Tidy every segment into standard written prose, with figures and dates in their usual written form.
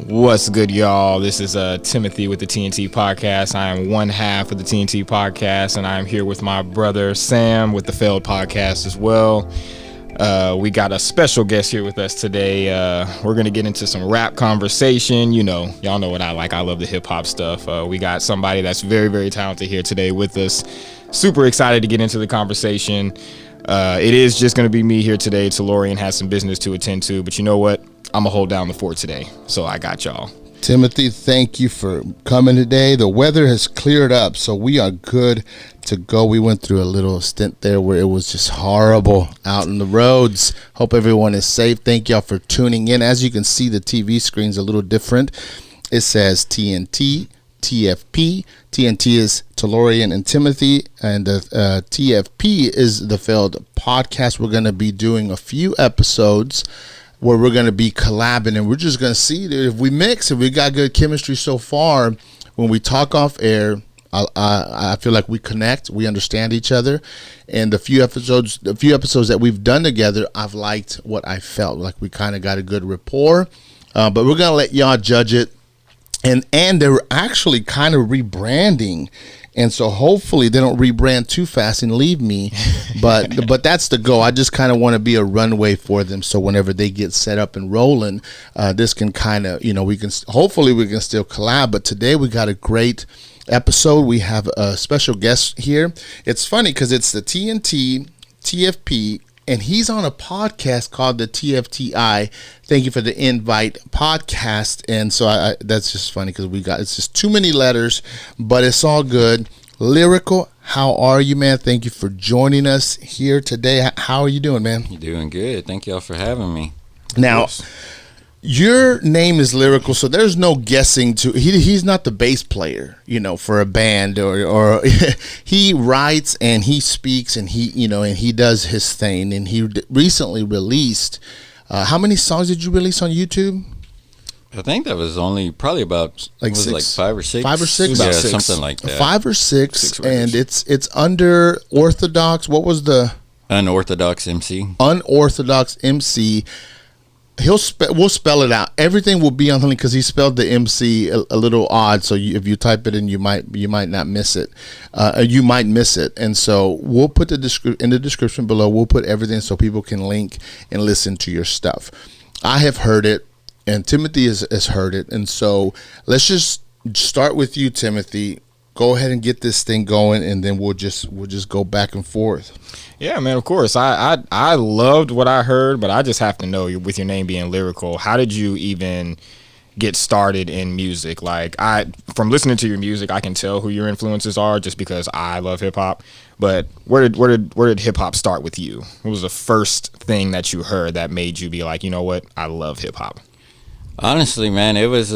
What's good, y'all? This is Timothy with the TNT Podcast. I am one half of the TNT Podcast, and I am here with my brother Sam with the Failed Podcast as well. We got a special guest here with us today. We're going to get into some rap conversation. You know, y'all know what I like. I love the hip-hop stuff. We got somebody that's very, very talented here today with us. Super excited to get into the conversation. It is just going to be me here today. Taylorean has some business to attend to, but you know what? I'm going to hold down the fort today, so I got y'all. Timothy, thank you for coming today. The weather has cleared up, so we are good to go. We went through a little stint there where it was just horrible out in the roads. Hope everyone is safe. Thank y'all for tuning in. As you can see, the TV screen's a little different. It says TNT, TFP. TNT is Taylorean and Timothy, and the TFP is the Failed Podcast. We're going to be doing a few episodes where we're going to be collabing, and we're just going to see if we mix, if we got good chemistry so far. When we talk off air, I feel like we connect, we understand each other, and the few episodes that we've done together, I've liked what I felt like. We kind of got a good rapport, but we're going to let y'all judge it. And they're actually kind of rebranding, and so hopefully they don't rebrand too fast and leave me. But that's the goal. I just kind of want to be a runway for them, so whenever they get set up and rolling, this can kind of, we can still collab. But today we got a great episode. We have a special guest here. It's funny because it's the TNT TFP. And he's on a podcast called the TFTI. Thank you for the invite podcast. And so that's just funny because it's just too many letters, but it's all good. Lyrical, how are you, man? Thank you for joining us here today. How are you doing, man? You're doing good. Thank y'all for having me. Now, your name is Lyrical, so there's no guessing he's not the bass player, for a band or he writes and he speaks and he does his thing. And he recently released, how many songs did you release on YouTube? I think that was only probably about like 5 or 6. 5 or 6? Yeah, something like that. 5 or 6, and it's under Orthodox. What was the Unorthodox Emcee? Unorthodox Emcee. We'll spell it out. Everything will be on the link because he spelled the MC a little odd. So if you type it in, you might not miss it. You might miss it. And so we'll put in the description below. We'll put everything so people can link and listen to your stuff. I have heard it, and Timothy has heard it. And so let's just start with you, Timothy. Go ahead and get this thing going, and then we'll just go back and forth. Yeah, man, of course. I loved what I heard, but I just have to know, with your name being Lyrical, how did you even get started in music? Like, from listening to your music, I can tell who your influences are just because I love hip hop. But where did hip hop start with you? What was the first thing that you heard that made you be like, you know what, I love hip hop? Honestly, man, it was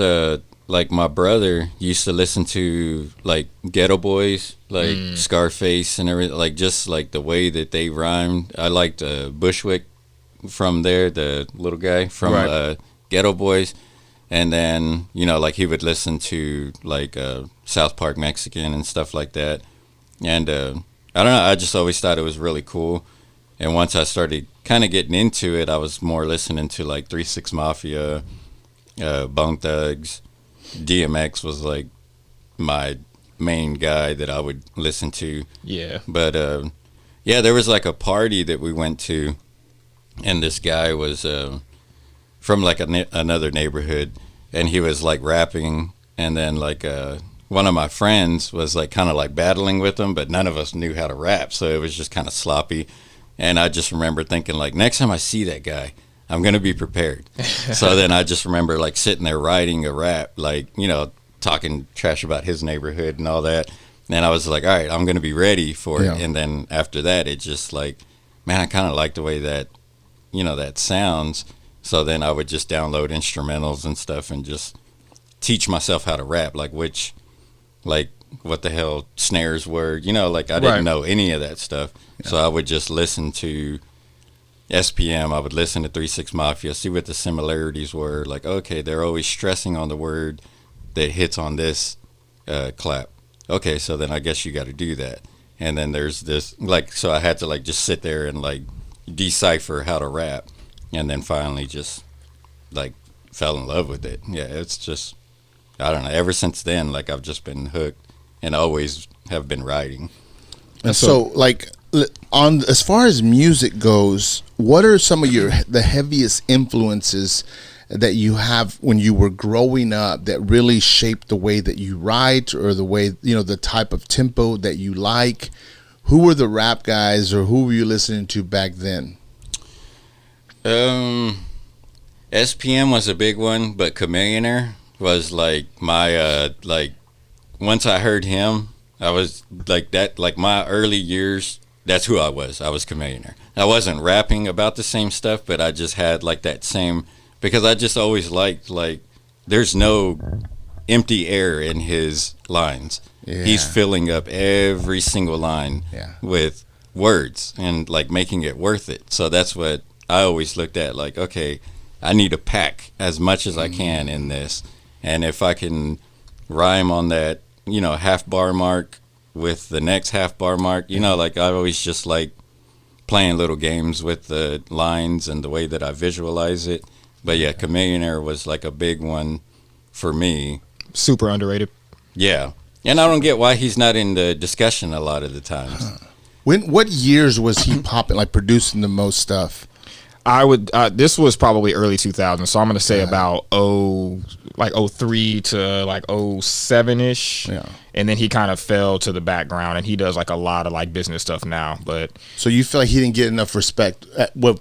like my brother used to listen to like Ghetto Boys, like Scarface and everything, like just like the way that they rhymed. I liked Bushwick from there, the little guy from Ghetto Boys. And then, like he would listen to like South Park Mexican and stuff like that. And I don't know, I just always thought it was really cool. And once I started kind of getting into it, I was more listening to like 3 6 Mafia, Bone Thugs. DMX was like my main guy that I would listen to. Yeah. But there was like a party that we went to, and this guy was from like another neighborhood, and he was like rapping, and then like one of my friends was like kind of like battling with him, but none of us knew how to rap, so it was just kind of sloppy. And I just remember thinking like, next time I see that guy, I'm going to be prepared. So then I just remember like sitting there writing a rap, like, talking trash about his neighborhood and all that. And I was like, all right, I'm going to be ready for it. And then after that, it just like, man, I kind of like the way that, that sounds. So then I would just download instrumentals and stuff and just teach myself how to rap, like what the hell snares were, like I didn't know any of that stuff. Yeah. So I would just listen to SPM, I would listen to 3 6 Mafia, see what the similarities were. Like, okay, they're always stressing on the word that hits on this clap. Okay, so then I guess you got to do that. And then there's this, like, so I had to like just sit there and like decipher how to rap, and then finally just like fell in love with it. Yeah, it's just, I don't know. Ever since then, like I've just been hooked and always have been writing. And so, like, on as far as music goes, what are some of the heaviest influences that you have when you were growing up that really shaped the way that you write, or the way, the type of tempo that you like? Who were the rap guys, or who were you listening to back then? SPM was a big one, but Chameleonaire was like my once I heard him, I was like that, like my early years, that's who I was. I was Chameleonaire. I wasn't rapping about the same stuff, but I just had like that same, because I just always liked, like, there's no empty air in his lines. Yeah. He's filling up every single line with words and like making it worth it. So that's what I always looked at, like, okay, I need to pack as much as I can in this. And if I can rhyme on that, half bar mark with the next half bar mark, like I always just like playing little games with the lines and the way that I visualize it. But yeah, Chameleonaire was like a big one for me. Super underrated. Yeah. And I don't get why he's not in the discussion a lot of the times. What years was he popping, like producing the most stuff? I would. This was probably early 2000s, so I'm going to say about 03 to like 07-ish. Yeah. And then he kind of fell to the background, and he does like a lot of like business stuff now. But so you feel like he didn't get enough respect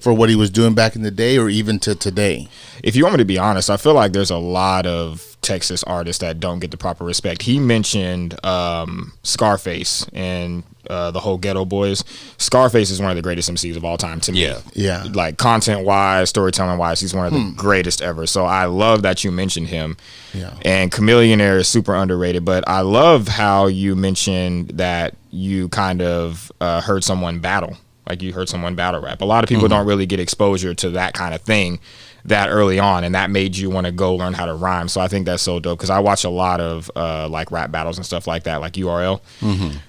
for what he was doing back in the day, or even to today? If you want me to be honest, I feel like there's a lot of Texas artists that don't get the proper respect. He mentioned Scarface and the whole Ghetto Boys. Scarface is one of the greatest MCs of all time to me. Yeah. Like content wise, storytelling wise, he's one of the greatest ever. So I love that you mentioned him. Yeah. And Chameleonaire is super underrated, but I love how you mentioned that you kind of heard someone battle. Like you heard someone battle rap. A lot of people don't really get exposure to that kind of thing that early on, and that made you want to go learn how to rhyme. So I think that's so dope, because I watch a lot of like rap battles and stuff like that, like URL.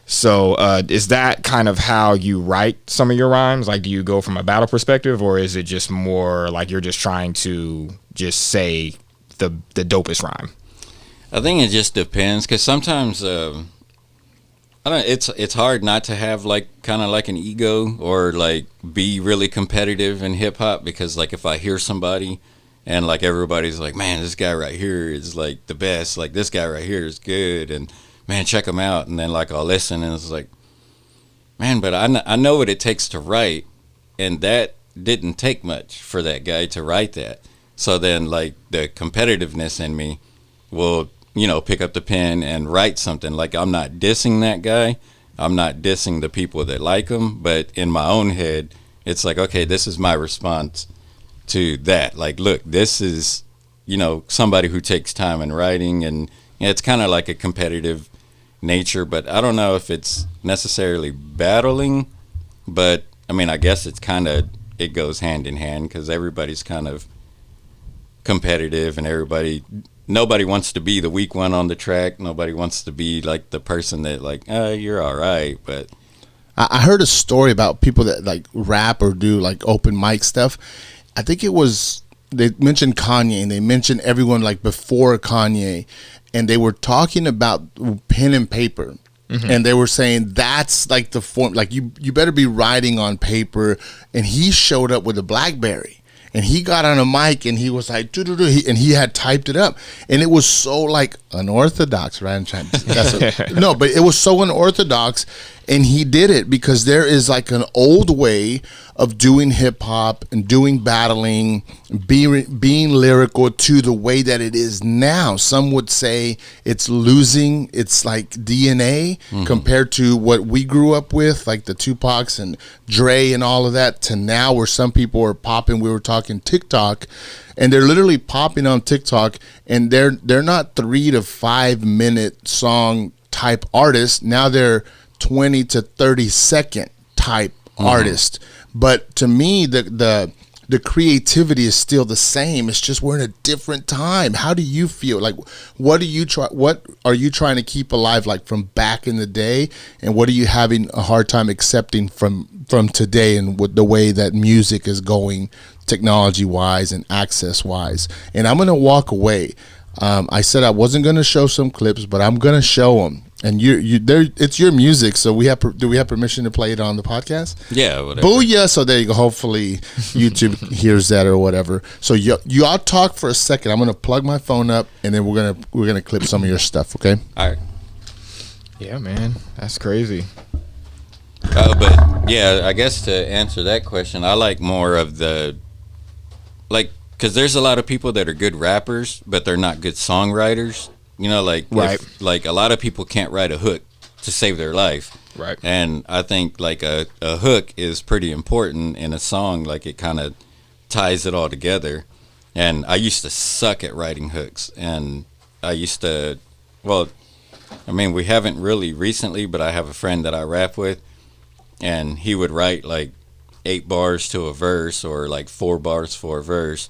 So is that kind of how you write some of your rhymes? Like, do you go from a battle perspective, or is it just more like you're just trying to just say the dopest rhyme? I think it just depends, because sometimes I don't. It's hard not to have like kind of like an ego, or like be really competitive in hip hop, because like if I hear somebody and like everybody's like, man, this guy right here is like the best, like this guy right here is good, and man, check him out, and then like I'll listen and it's like, man, but I know what it takes to write, and that didn't take much for that guy to write that. So then like the competitiveness in me will, pick up the pen and write something. Like, I'm not dissing that guy. I'm not dissing the people that like him. But in my own head, it's like, okay, this is my response to that. Like, look, this is, somebody who takes time in writing. And it's kind of like a competitive nature. But I don't know if it's necessarily battling. But, I mean, I guess it's it goes hand in hand, because everybody's kind of competitive, and nobody wants to be the weak one on the track. Nobody wants to be like the person that like, you're all right. But I heard a story about people that like rap or do like open mic stuff. I think it was, they mentioned Kanye, and they mentioned everyone like before Kanye, and they were talking about pen and paper. And they were saying that's like the form, like you better be writing on paper. And he showed up with a BlackBerry. And he got on a mic and he was like, and he had typed it up. And it was so like unorthodox, right? No, but it was so unorthodox. And he did it because there is like an old way of doing hip hop and doing battling, being lyrical to the way that it is now. Some would say it's losing its like DNA compared to what we grew up with, like the Tupacs and Dre and all of that, to now where some people are popping. We were talking TikTok, and they're literally popping on TikTok, and they're not 3 to 5 minute song type artists. Now they're 20 to 30 second type artist. But to me, the creativity is still the same. It's just we're in a different time. How do you feel? Like, what are you trying to keep alive, like from back in the day, and what are you having a hard time accepting from today, and with the way that music is going technology wise and access wise. And I'm gonna walk away. I said I wasn't gonna show some clips, but I'm gonna show them. And it's your music, so do we have permission to play it on the podcast? Yeah, whatever. Booyah! So there you go. Hopefully YouTube hears that or whatever. So y'all talk for a second. I'm gonna plug my phone up, and then we're gonna clip some of your stuff. Okay? All right. Yeah, man, that's crazy. But yeah, I guess to answer that question, I like more of the because there's a lot of people that are good rappers, but they're not good songwriters. You know, right. Like a lot of people can't write a hook to save their life. Right. And I think like a hook is pretty important in a song. Like it kind of ties it all together. And I used to suck at writing hooks. And I used to, we haven't really recently, but I have a friend that I rap with. And he would write like 8 bars to a verse or like 4 bars for a verse.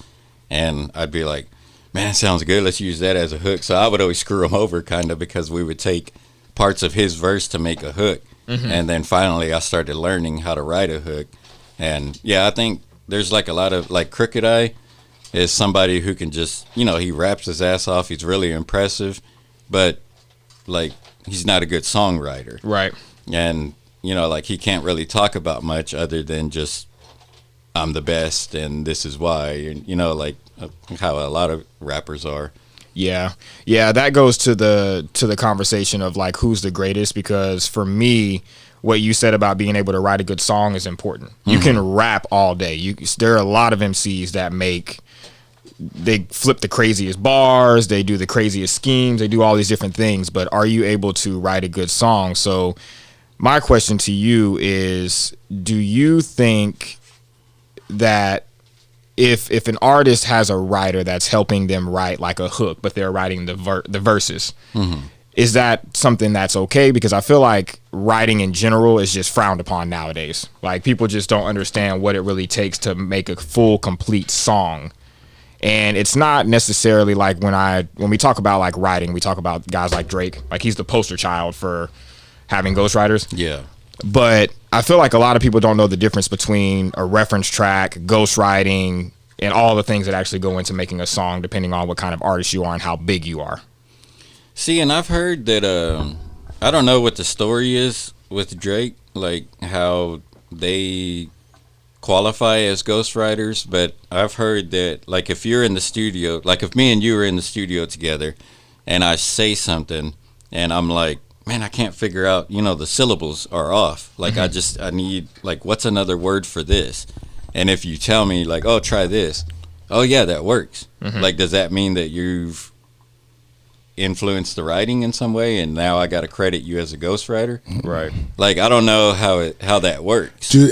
And I'd be like, man, sounds good. Let's use that as a hook. So I would always screw him over kind of because we would take parts of his verse to make a hook. Mm-hmm. And then finally I started learning how to write a hook. And yeah, I think there's like a lot of like Crooked Eye is somebody who can just, he raps his ass off. He's really impressive, but like he's not a good songwriter. Right. And, like he can't really talk about much other than just I'm the best and this is why, and like how a lot of rappers are. Yeah, that goes to the conversation of like who's the greatest, because for me, what you said about being able to write a good song is important. Mm-hmm. You can rap all day. There are a lot of MCs that they flip the craziest bars, they do the craziest schemes, they do all these different things, but are you able to write a good song? So my question to you is, do you think that if an artist has a writer that's helping them write like a hook, but they're writing the verses, mm-hmm. is that something that's okay? Because I feel like writing in general is just frowned upon nowadays. Like people just don't understand what it really takes to make a full, complete song. And it's not necessarily like when we talk about like writing, we talk about guys like Drake, like he's the poster child for having ghostwriters. Yeah. But I feel like a lot of people don't know the difference between a reference track, ghostwriting, and all the things that actually go into making a song, depending on what kind of artist you are and how big you are. See, and I've heard that, I don't know what the story is with Drake, like how they qualify as ghostwriters, but I've heard that, like if you're in the studio, like if me and you are in the studio together and I say something and I'm like, man, I can't figure out, the syllables are off. Like, mm-hmm. I need, like, what's another word for this? And if you tell me, like, oh, try this. Oh, yeah, that works. Mm-hmm. Like, does that mean that you've influenced the writing in some way and now I got to credit you as a ghostwriter? Right. Like, I don't know how that works. Dude,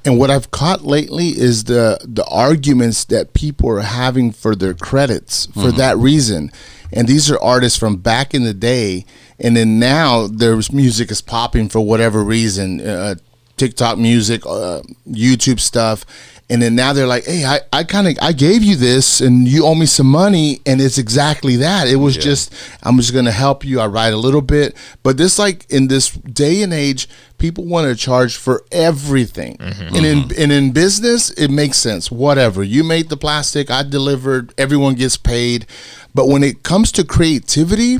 and what I've caught lately is the arguments that people are having for their credits for mm-hmm. that reason. And these are artists from back in the day, and then now their music is popping for whatever reason, TikTok music, YouTube stuff, and then now they're like, hey, I gave you this, and you owe me some money, and it's exactly that. It was just, I'm just gonna help you. I write a little bit, but this, like in this day and age, people want to charge for everything, mm-hmm. and in business, it makes sense. Whatever, you made the plastic, I delivered, everyone gets paid. But when it comes to creativity,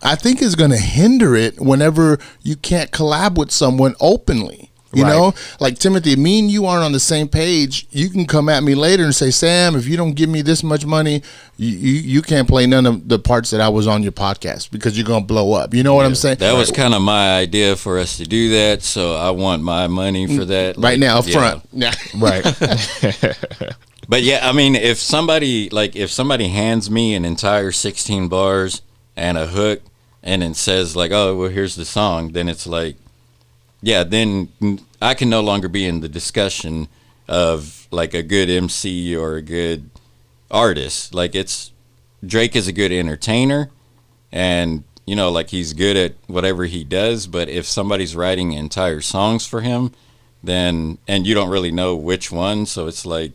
I think it's going to hinder it whenever you can't collab with someone openly. You know, like Timothy, me and you aren't on the same page. You can come at me later and say, Sam, if you don't give me this much money, you can't play none of the parts that I was on your podcast because you're going to blow up. You know what I'm saying? That was kind of my idea for us to do that. So I want my money for that. Right now, up front. Yeah. Right. But yeah, I mean, if somebody hands me an entire 16 bars and a hook and then says like, oh, well, here's the song, then it's like, yeah, then I can no longer be in the discussion of like a good MC or a good artist. Like Drake is a good entertainer and, like he's good at whatever he does. But if somebody's writing entire songs for him, then, and you don't really know which one. So it's like,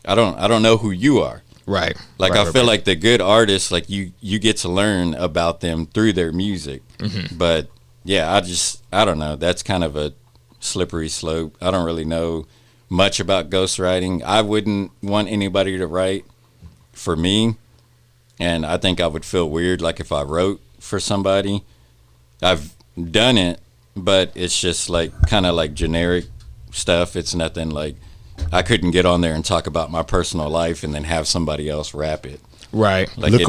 I don't know who you are. Right. Like I feel like the good artists, like you get to learn about them through their music. Mm-hmm. But yeah, I don't know. That's kind of a slippery slope. I don't really know much about ghostwriting. I wouldn't want anybody to write for me, and I think I would feel weird like if I wrote for somebody. I've done it, but it's just like kind of like generic stuff. It's nothing like I couldn't get on there and talk about my personal life and then have somebody else rap it. Right. Like look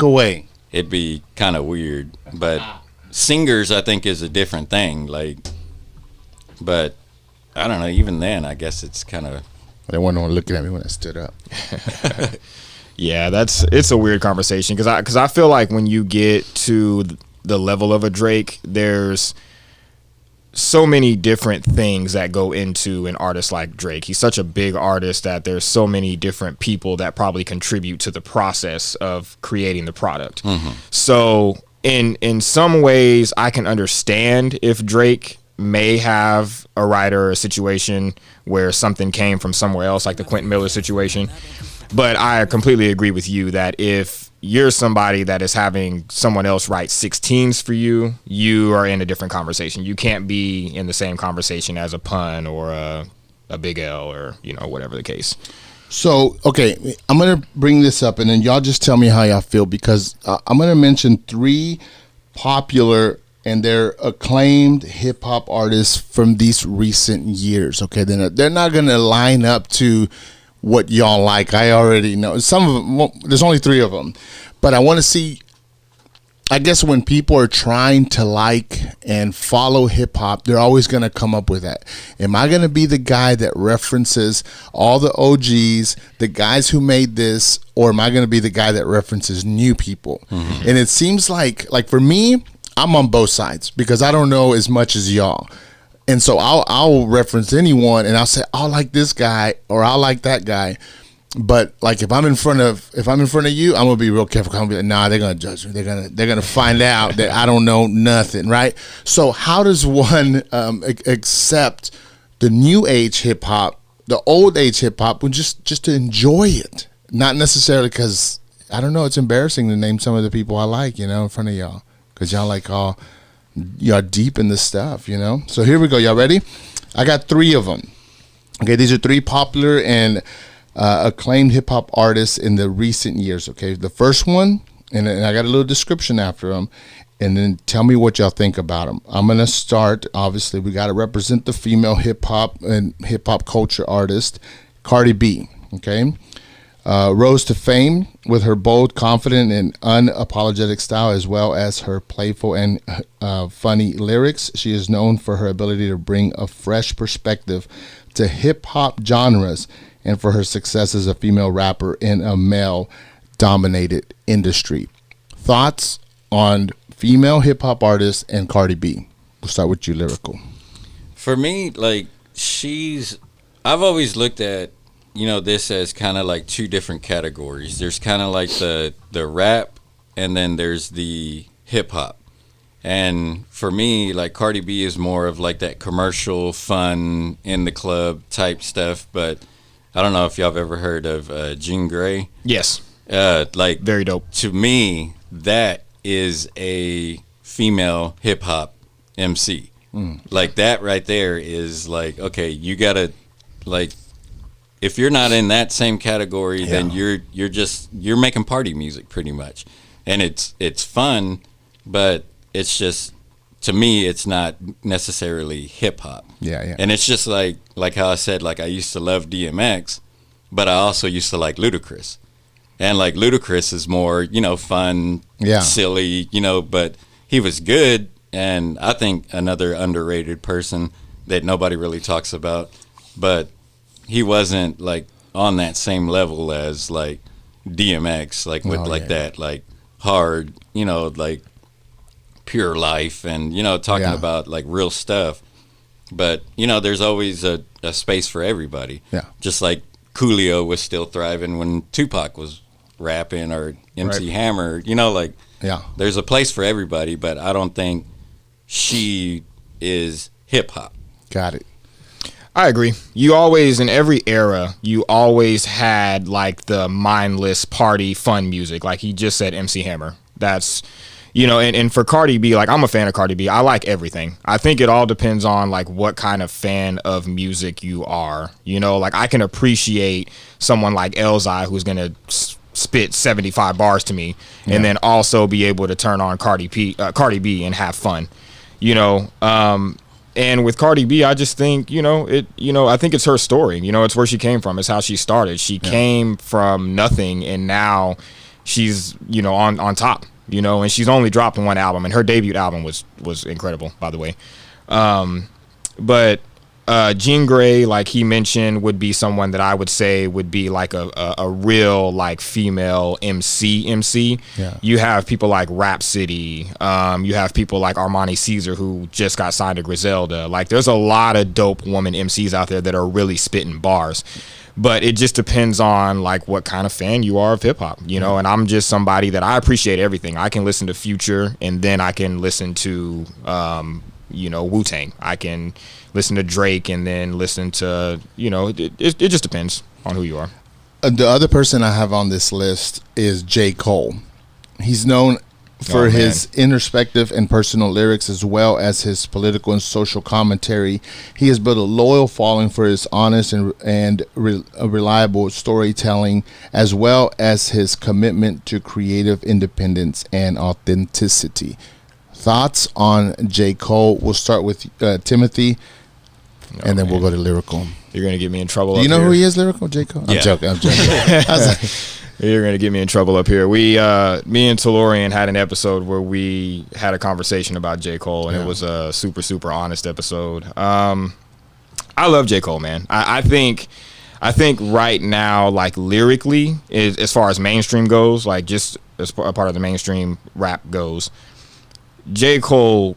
away. It'd be kind of weird. But singers, I think, is a different thing. Like, but I don't know. Even then, I guess it's kind of. They weren't looking at me when I stood up. Yeah, it's a weird conversation because I feel like when you get to the level of a Drake, there's so many different things that go into an artist like Drake. He's such a big artist that there's so many different people that probably contribute to the process of creating the product. Mm-hmm. So in some ways, I can understand if Drake may have a writer or a situation where something came from somewhere else, like the Quentin Miller situation. But I completely agree with you that if you're somebody that is having someone else write 16s for you, you are in a different conversation. You can't be in the same conversation as a Pun or a Big L or, whatever the case. So, okay, I'm going to bring this up, and then y'all just tell me how y'all feel, because I'm going to mention 3 popular and they're acclaimed hip-hop artists from these recent years, okay? They're not going to line up to what y'all like. I already know. Some of them, well, there's only 3 of them. But I want to see, I guess when people are trying to like and follow hip-hop, they're always going to come up with that. Am I going to be the guy that references all the OGs, the guys who made this, or am I going to be the guy that references new people? Mm-hmm. And it seems like for me, I'm on both sides because I don't know as much as y'all. And so I'll reference anyone and I'll say, I like this guy or I like that guy. But like if I'm in front of you, I'm gonna be real careful. I'm gonna be like, nah, they're gonna judge me. They're gonna find out that I don't know nothing, right? So how does one accept the new age hip hop, the old age hip hop, just to enjoy it, not necessarily because I don't know. It's embarrassing to name some of the people I like, in front of y'all, because y'all like all. Y'all deep in this stuff, So here we go. Y'all ready? I got 3 of them. Okay, these are 3 popular and acclaimed hip hop artists in the recent years. Okay, the first one, and I got a little description after them, and then tell me what y'all think about them. I'm gonna start. Obviously, we got to represent the female hip hop and hip hop culture artist, Cardi B. Okay. Rose to fame with her bold, confident, and unapologetic style, as well as her playful and funny lyrics. She is known for her ability to bring a fresh perspective to hip-hop genres and for her success as a female rapper in a male-dominated industry. Thoughts on female hip-hop artists and Cardi B? We'll start with you, Lyrical. For me, I've always looked at this as kind of like 2 different categories. There's kind of like the rap, and then there's the hip hop. And for me, like Cardi B is more of like that commercial, fun, in the club type stuff. But I don't know if y'all have ever heard of Jean Grey. Yes. Very dope. To me, that is a female hip hop MC. Like that right there is like, okay, you gotta like. If you're not in that same category, then you're making party music pretty much, and it's fun, but it's just, to me, it's not necessarily hip hop. Yeah. And it's just like how I said, like I used to love DMX, but I also used to like Ludacris, and like Ludacris is more fun, silly, but he was good, and I think another underrated person that nobody really talks about, but he wasn't like on that same level as like DMX, like with that, like hard, like pure life and, talking about like real stuff. But, there's always a space for everybody. Yeah. Just like Coolio was still thriving when Tupac was rapping or MC Hammer, there's a place for everybody, but I don't think she is hip hop. Got it. I agree. You always, in every era, you always had like the mindless party fun music. Like he just said MC Hammer. That's, and for Cardi B, like I'm a fan of Cardi B. I like everything. I think it all depends on like what kind of fan of music you are. Like I can appreciate someone like Elzhi who's gonna spit 75 bars to me, and then also be able to turn on Cardi B and have fun. And with Cardi B, I just think, I think it's her story. It's where she came from. It's how she started. She came from nothing, and now she's, on top, and she's only dropped one album, and her debut album was incredible, by the way. But Jean Grey, like he mentioned, would be someone that I would say would be like a real like female MC. Yeah. You have people like Rhapsody. You have people like Armani Caesar, who just got signed to Griselda. Like there's a lot of dope woman MCs out there that are really spitting bars. But it just depends on like what kind of fan you are of hip hop, and I'm just somebody that I appreciate everything. I can listen to Future, and then I can listen to Wu-Tang. I can listen to Drake, and then listen to, it just depends on who you are. The other person I have on this list is J. Cole. He's known for his introspective and personal lyrics, as well as his political and social commentary. He has built a loyal following for his honest and reliable storytelling, as well as his commitment to creative independence and authenticity. Thoughts on J. Cole? We'll start with Timothy, and then we'll go to Lyrical. You're going to get me in trouble. Do you know who he is, Lyrical? J. Cole? Yeah. I'm joking. I was like, You're going to get me in trouble up here. Me and Taylorean had an episode where we had a conversation about J. Cole, and it was a super, super honest episode. I love J. Cole, man. I think right now, like lyrically, as far as mainstream goes, like just as a part of the mainstream rap goes, J. Cole,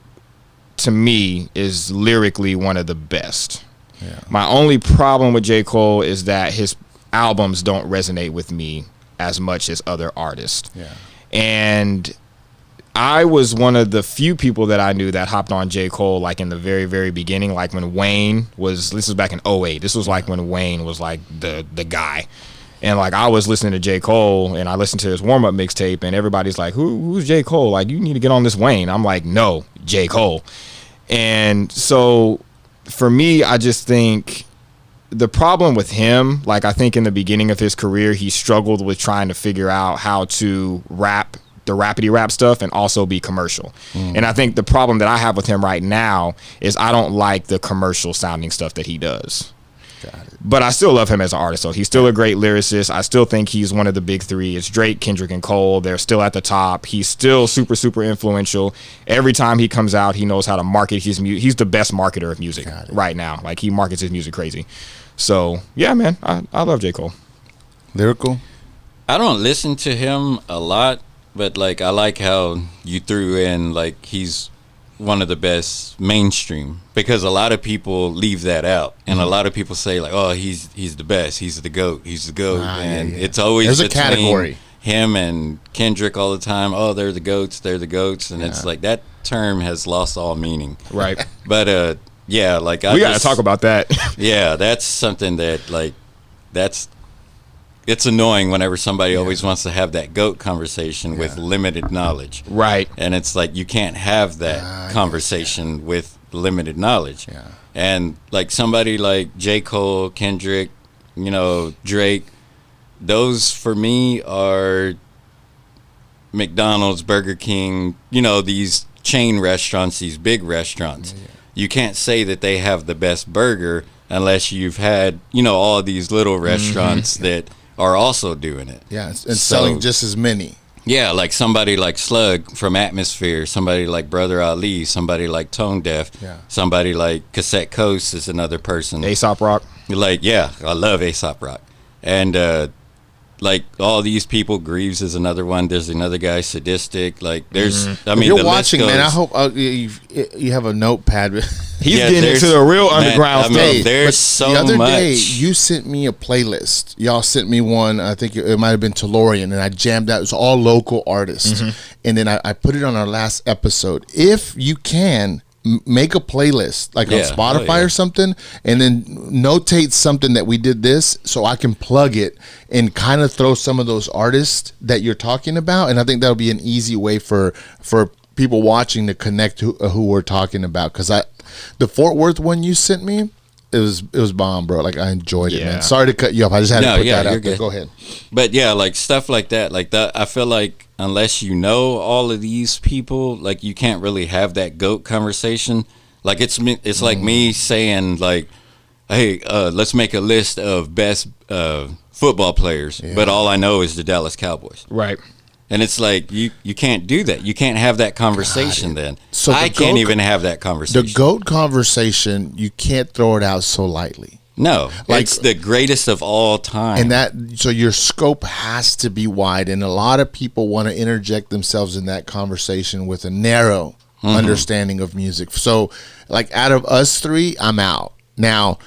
to me, is lyrically one of the best. Yeah. My only problem with J. Cole is that his albums don't resonate with me as much as other artists. Yeah. And I was one of the few people that I knew that hopped on J. Cole like in the very, very beginning, like when Wayne was, this was back in 2008. This was like when Wayne was like the guy. And like I was listening to J. Cole, and I listened to his warm-up mixtape, and everybody's like, who's J. Cole? Like, you need to get on this Wayne. I'm like, no, J. Cole. And so for me, I just think the problem with him, like I think in the beginning of his career, he struggled with trying to figure out how to rap the rapidy rap stuff and also be commercial. And I think the problem that I have with him right now is I don't like the commercial sounding stuff that he does. got it. But I still love him as an artist. So he's still a great lyricist. I still think he's one of the big three. It's Drake, Kendrick, and Cole. They're still at the top. He's still super, super influential. Every time he comes out, he knows how to market his music. He's the best marketer of music right now. Like, he markets his music crazy. So, yeah, man, I love J. Cole. Lyrical? I don't listen to him a lot, but, like, I like how you threw in, like, he's one of the best mainstream, because a lot of people leave that out, and a lot of people say, like, oh, he's the best, he's the GOAT, and it's always there's a between category. Him and Kendrick all the time. Oh, they're the goats, and it's like that term has lost all meaning. Right. But yeah, like we got to talk about that. Yeah, that's something that, like, it's annoying whenever somebody always wants to have that GOAT conversation with limited knowledge. Right. And it's like, you can't have that conversation with limited knowledge. Yeah. And like somebody like J. Cole, Kendrick, Drake, those for me are McDonald's, Burger King, these chain restaurants, these big restaurants. Yeah. You can't say that they have the best burger unless you've had, all these little restaurants that are also doing it. Yeah, and selling just as many. Yeah, like somebody like Slug from Atmosphere, somebody like Brother Ali, somebody like Tone Deaf, somebody like Cassette Coast is another person. Aesop Rock. Like, yeah, I love Aesop Rock. And like all these people, Greaves is another one. There's another guy, Sadistic. Like, there's, I mean, if you're watching, man, I hope you have a notepad. He's getting into the real underground stuff. I mean, there's so much. The other day, you sent me a playlist. Y'all sent me one. I think it might have been Taylorean, and I jammed out. It was all local artists. And then I put it on our last episode. If you can, make a playlist like on Spotify or something, and then notate something that we did this, so I can plug it and kind of throw some of those artists that you're talking about. And I think that'll be an easy way for people watching to connect to who we're talking about. Because the Fort Worth one you sent me, it was bomb, bro. Like, I enjoyed it, man. Sorry to cut you off. I just had to put that out there. Go ahead. But yeah, like stuff like that, I feel like unless you know all of these people, like you can't really have that GOAT conversation. Like it's like me saying like, hey, let's make a list of best football players, but all I know is the Dallas Cowboys. Right. And it's like you can't do that. You can't have that conversation then. So I can't even have that conversation. The GOAT conversation, you can't throw it out so lightly. No, like, it's the greatest of all time. And so your scope has to be wide. And a lot of people want to interject themselves in that conversation with a narrow understanding of music. So like out of us three, I'm out. Now,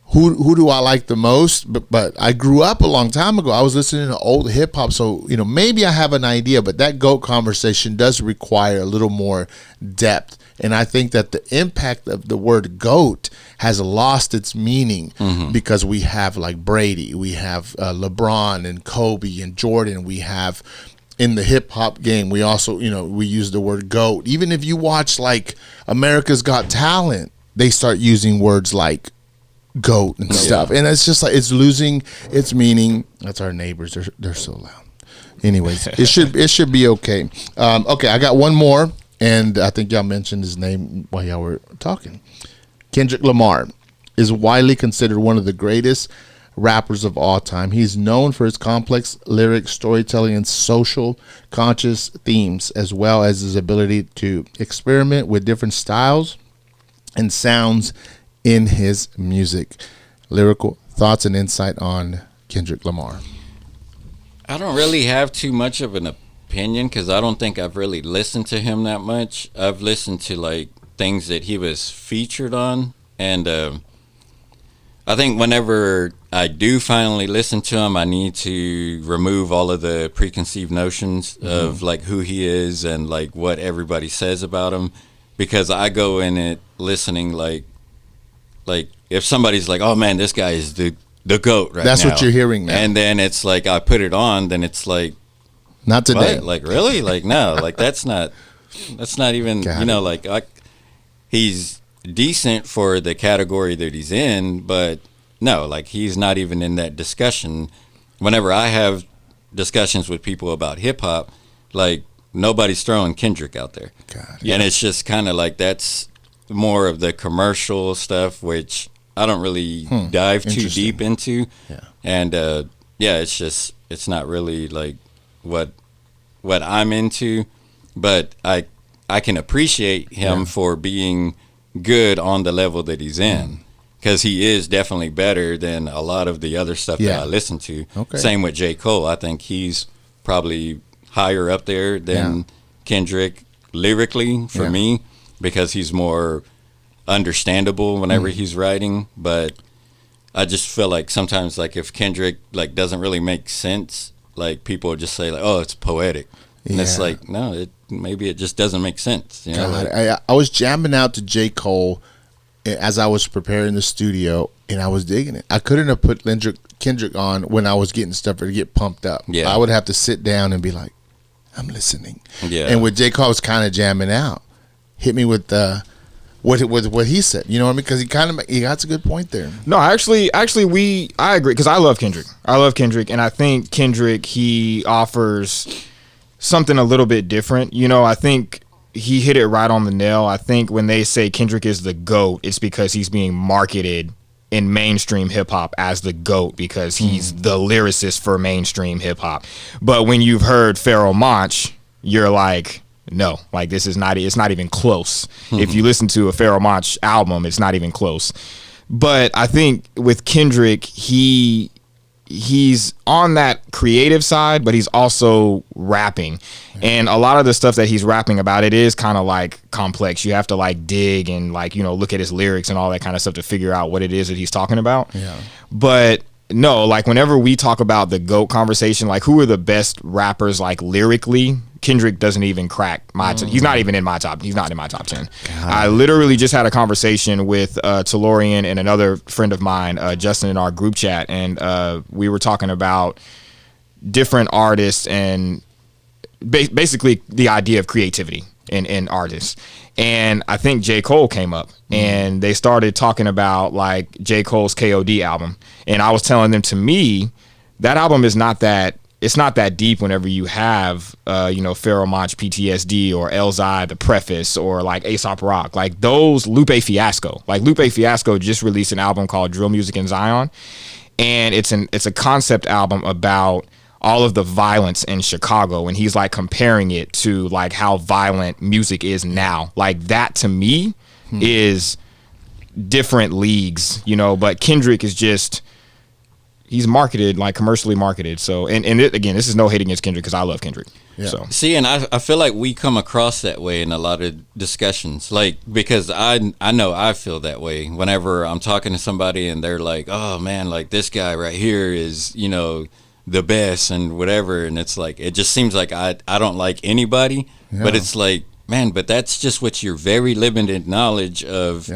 who do I like the most? But I grew up a long time ago. I was listening to old hip hop, so maybe I have an idea. But that GOAT conversation does require a little more depth, and I think that the impact of the word GOAT has lost its meaning because we have like Brady, we have LeBron and Kobe and Jordan. We have in the hip hop game, we also we use the word GOAT. Even if you watch like America's Got Talent, they start using words like GOAT and stuff, and it's just like it's losing its meaning. That's our neighbors; they're so loud. Anyways, it should be okay. Okay, I got one more, and I think y'all mentioned his name while y'all were talking. Kendrick Lamar is widely considered one of the greatest rappers of all time. He's known for his complex lyrics, storytelling, and social conscious themes, as well as his ability to experiment with different styles and sounds in his music. Lyrical thoughts and insight on Kendrick Lamar. I don't really have too much of an opinion because I don't think I've really listened to him that much. I've listened to like things that he was featured on, and I think whenever I do finally listen to him, I need to remove all of the preconceived notions of like who he is and like what everybody says about him, because I go in it listening like if somebody's like, oh man, this guy is the GOAT right That's now. what you're hearing now. And then it's like I put it on, then it's like, not today. what? Like really? Like no, like that's not even he's decent for the category that he's in, but no, like he's not even in that discussion. Whenever I have discussions with people about hip hop, like nobody's throwing Kendrick out there. And it's just kind of like that's more of the commercial stuff, which I don't really dive too deep into. And it's not really like what I'm into, but I can appreciate him for being good on the level that he's in, because he is definitely better than a lot of the other stuff that I listen to. Same with J. Cole. I think he's probably higher up there than Kendrick lyrically for me, because he's more understandable whenever he's writing. But I just feel like sometimes like if Kendrick like doesn't really make sense, like people just say like, oh, it's poetic. And it's like, no, maybe it just doesn't make sense. You know, like, I was jamming out to J. Cole as I was preparing the studio, and I was digging it. I couldn't have put Kendrick on when I was getting stuff to get pumped up. I would have to sit down and be like, I'm listening. And with J. Cole, I was kind of jamming out. Hit me with what he said, you know what I mean? Because he got a good point there. No, actually, I agree, because I love Kendrick, and I think Kendrick, he offers something a little bit different. You know, I think he hit it right on the nail. I think when they say Kendrick is the GOAT, it's because he's being marketed in mainstream hip hop as the GOAT, because he's the lyricist for mainstream hip hop. But when you've heard Pharoah Monch, you're like, no, like this is not, it's not even close. If you listen to a Pharoah Monch album, it's not even close. But I think with Kendrick, he's on that creative side, but he's also rapping. And a lot of the stuff that he's rapping about, it is kind of like complex. You have to like dig and like, you know, look at his lyrics and all that kind of stuff to figure out what it is that he's talking about. But no, like whenever we talk about the GOAT conversation, like who are the best rappers like lyrically, Kendrick doesn't even crack my. He's not even in my top. He's not in my top 10. I literally just had a conversation with Taylorean and another friend of mine, Justin, in our group chat, and we were talking about different artists and basically the idea of creativity in artists. And I think J. Cole came up, and they started talking about like J. Cole's KOD album, and I was telling them, to me, that album is not that. It's not that deep whenever you have, Pharaoh Monch PTSD or Elzai, the preface, or like Aesop Rock, like those. Lupe Fiasco just released an album called Drill Music in Zion, and it's a concept album about all of the violence in Chicago, and he's like comparing it to like how violent music is now. Like that to me is different leagues, but Kendrick is just. He's marketed, like commercially marketed. So, again, this is no hate against Kendrick because I love Kendrick. Yeah. So. See, and I feel like we come across that way in a lot of discussions, like because I know I feel that way whenever I'm talking to somebody and they're like, oh man, like this guy right here is, the best and whatever. And it's like, it just seems like I don't like anybody, but it's like, man, but that's just what your very limited knowledge of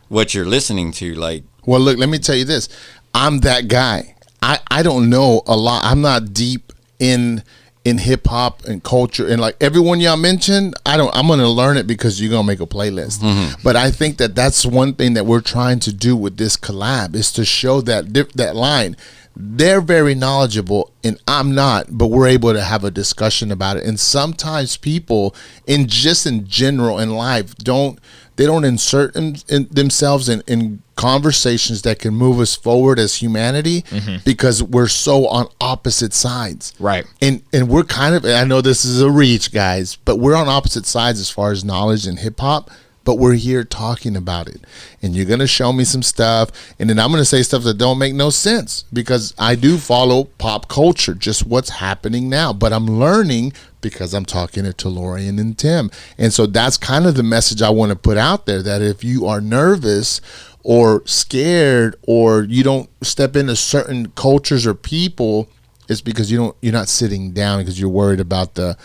what you're listening to. Like, well, look, let me tell you this. I'm that guy. I don't know a lot. I'm not deep in hip hop and culture, and like everyone y'all mentioned, I'm going to learn it because you're going to make a playlist. But I think that's one thing that we're trying to do with this collab is to show that line. They're very knowledgeable and I'm not, but we're able to have a discussion about it. And sometimes people in general in life don't insert in themselves in conversations that can move us forward as humanity because we're so on opposite sides. Right. And we're kind of, I know this is a reach, guys, but we're on opposite sides as far as knowledge in hip hop. But we're here talking about it, and you're going to show me some stuff, and then I'm going to say stuff that don't make no sense because I do follow pop culture, just what's happening now. But I'm learning because I'm talking to Taylorean and Tim. And so that's kind of the message I want to put out there, that if you are nervous or scared or you don't step into certain cultures or people, it's because you're not sitting down because you're worried about the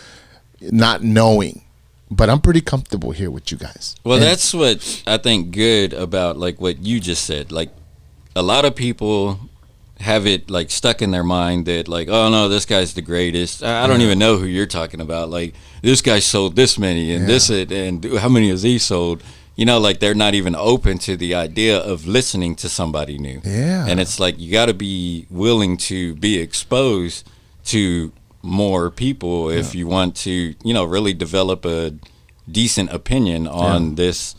not knowing. But I'm pretty comfortable here with you guys. Well, that's what I think good about like what you just said. Like a lot of people have it like stuck in their mind that like, oh no, this guy's the greatest. I don't even know who you're talking about. Like this guy sold this many and and how many has he sold? Like they're not even open to the idea of listening to somebody new. Yeah. And it's like you got to be willing to be exposed to more people if you want to, really develop a decent opinion on this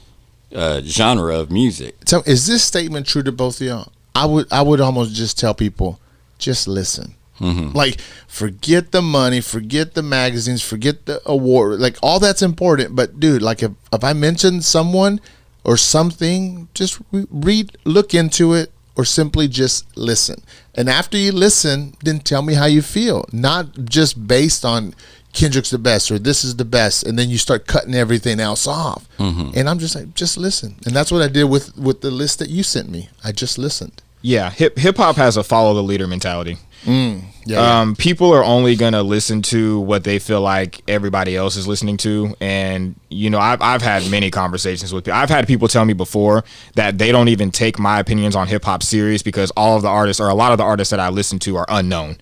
genre of music. So is this statement true to both of y'all? I would almost just tell people, just listen. Like, forget the money, forget the magazines, forget the award. Like, all that's important. But, dude, like, if I mention someone or something, just look into it, or simply just listen. And after you listen, then tell me how you feel. Not just based on Kendrick's the best or this is the best, and then you start cutting everything else off. And I'm just like, just listen. And that's what I did with the list that you sent me. I just listened. Yeah, hip hop has a follow the leader mentality. People are only gonna listen to what they feel like everybody else is listening to, and I've had many conversations with people. I've had people tell me before that they don't even take my opinions on hip hop serious because all of the artists or a lot of the artists that I listen to are unknown.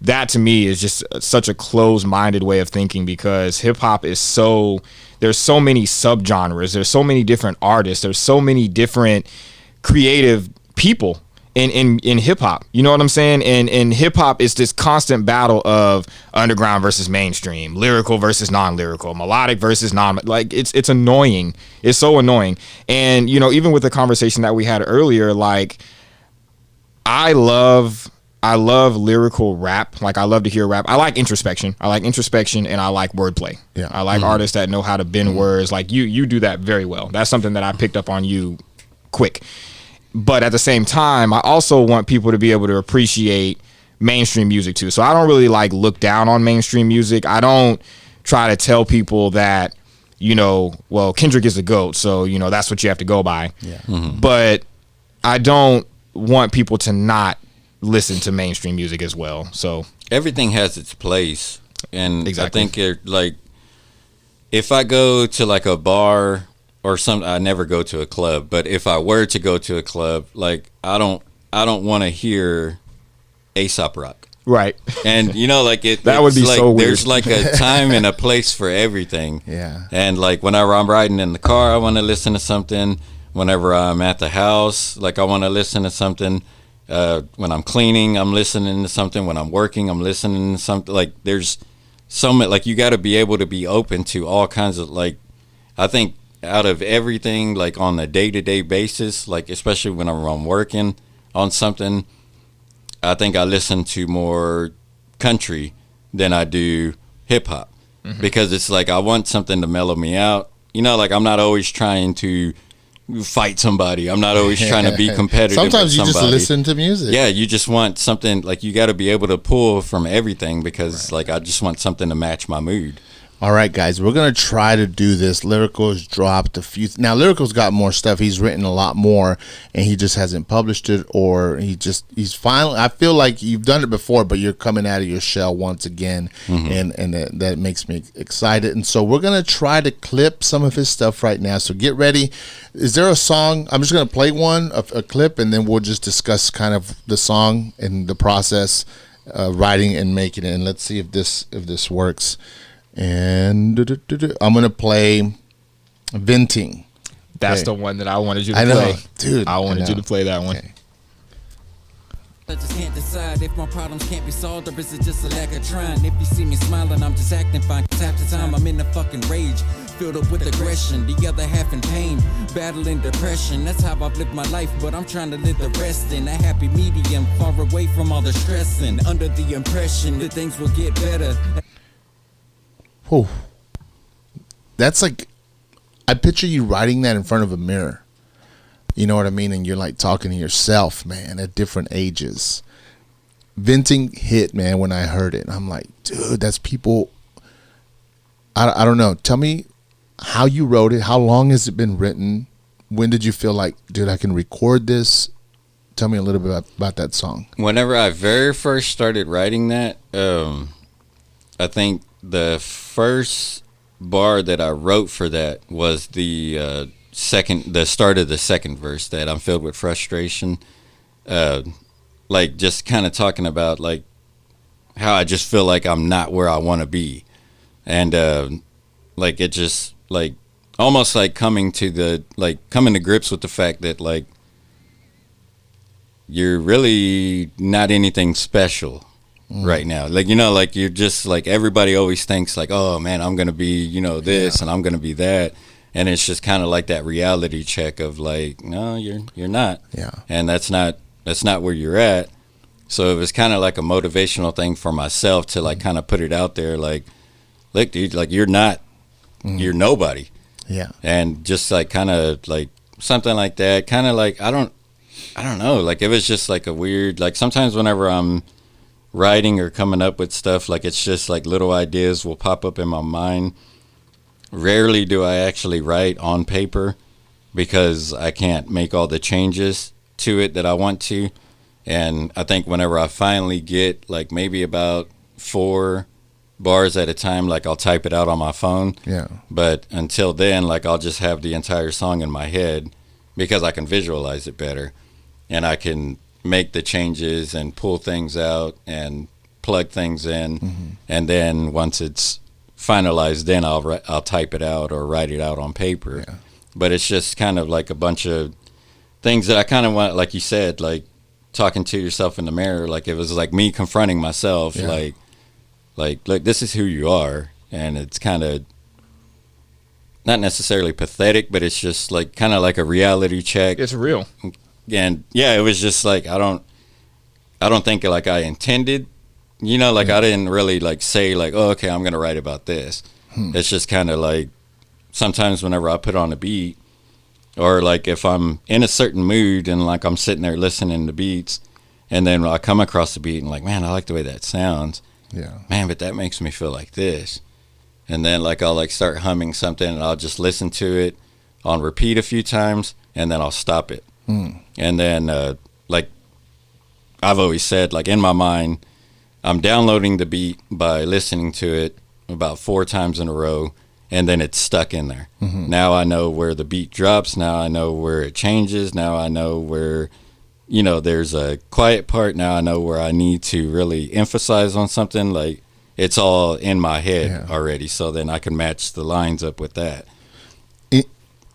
That to me is just such a closed-minded way of thinking because hip hop is there's so many subgenres, there's so many different artists, there's so many different creative people in hip hop. You know what I'm saying? And hip hop is this constant battle of underground versus mainstream, lyrical versus non-lyrical, melodic versus like it's annoying. It's so annoying. And even with the conversation that we had earlier, like I love lyrical rap. Like I love to hear rap. I like introspection and I like wordplay. Yeah. I like artists that know how to bend words. Like you do that very well. That's something that I picked up on you quick. But at the same time, I also want people to be able to appreciate mainstream music too. So I don't really like look down on mainstream music. I don't try to tell people that, well, Kendrick is the GOAT, so that's what you have to go by. Yeah. But I don't want people to not listen to mainstream music as well. So everything has its place. And Exactly. I think like if I go to like a bar or something, I never go to a club, but if I were to go to a club, like I don't want to hear Aesop Rock. Right. And you know, like That would be like, so weird. there's like a time and a place for everything. Yeah. And like whenever I'm riding in the car, I want to listen to something. Whenever I'm at the house, like I want to listen to something. When I'm cleaning, I'm listening to something. When I'm working, I'm listening to something. Like there's so much. Like you got to be able to be open to all kinds of like. I think out of everything, like on a day-to-day basis, like especially when I'm working on something, I think I listen to more country than I do hip hop because it's like I want something to mellow me out. You know, like I'm not always trying to fight somebody. I'm not always trying to be competitive. Sometimes with you somebody. just listen to music. Yeah, you just want something like you got to be able to pull from everything because like I just want something to match my mood. All right, guys, we're going to try to do this. Lyrical has dropped a few. Now, Lyrical's got more stuff. He's written a lot more, and he just hasn't published it, or he's finally. I feel like you've done it before, but you're coming out of your shell once again, and that makes me excited. And so we're going to try to clip some of his stuff right now. So get ready. Is there a song? I'm just going to play a clip, and then we'll just discuss kind of the song and the process, writing and making it. And let's see if this works. And I'm gonna play Venting. That's Okay. the one that I wanted you to I know, play. dude. I wanted you to play that one. Okay. I just can't decide if my problems can't be solved or is it just a lack of trying. If you see me smiling, I'm just acting fine. 'Cause half the time I'm in a fucking rage, filled up with aggression. The other half in pain, battling depression. That's how I've lived my life, but I'm trying to live the rest in a happy medium, far away from all the stressing. Under the impression that things will get better. Whew. That's like, I picture you writing that in front of a mirror. You know what I mean? And you're like talking to yourself, man, at different ages. Venting hit, man, when I heard it. I'm like, dude, that's people. I don't know. Tell me how you wrote it. How long has it been written? When did you feel like, dude, I can record this? Tell me a little bit about that song. Whenever I very first started writing that, I think the first bar that I wrote for that was the start of the second verse, that I'm filled with frustration. Like just kind of talking about like how I just feel like I'm not where I want to be. And like it just like almost like coming to grips with the fact that like you're really not anything special right now. Like, you know, like you're just like, everybody always thinks like, oh man, I'm going to be, you know, this and I'm going to be that. And it's just kind of like that reality check of like, no, you're not. Yeah. And that's not where you're at. So it was kind of like a motivational thing for myself to like kind of put it out there. Like, look, dude, like you're you're nobody. Yeah. And just like kind of like something like that, kind of like, I don't know. Like it was just like a weird, like sometimes whenever I'm writing or coming up with stuff, like it's just like little ideas will pop up in my mind. Rarely do I actually write on paper because I can't make all the changes to it that I want to. And I think whenever I finally get like maybe about 4 bars at a time, like I'll type it out on my phone. Yeah. But until then, like I'll just have the entire song in my head because I can visualize it better and I can make the changes and pull things out and plug things in. And then once it's finalized, then I'll type it out or write it out on paper. Yeah. But it's just kind of like a bunch of things that I kind of want, like you said, like talking to yourself in the mirror. Like it was like me confronting myself. Yeah. Like, look, this is who you are. And it's kind of not necessarily pathetic, but it's just like kind of like a reality check. It's real. And yeah, it was just like, I don't think like I intended, you know, like I didn't really like say like, oh, okay, I'm going to write about this. It's just kind of like sometimes whenever I put on a beat or like if I'm in a certain mood and like I'm sitting there listening to beats and then I come across the beat and like, man, I like the way that sounds. Yeah. Man, but that makes me feel like this. And then like I'll like start humming something and I'll just listen to it on repeat a few times and then I'll stop it. And then like I've always said, like in my mind, I'm downloading the beat by listening to it about 4 times in a row, and then it's stuck in there. Now I know where the beat drops. Now I know where it changes. Now I know where, you know, there's a quiet part. Now I know where I need to really emphasize on something. Like, it's all in my head already, so then I can match the lines up with that.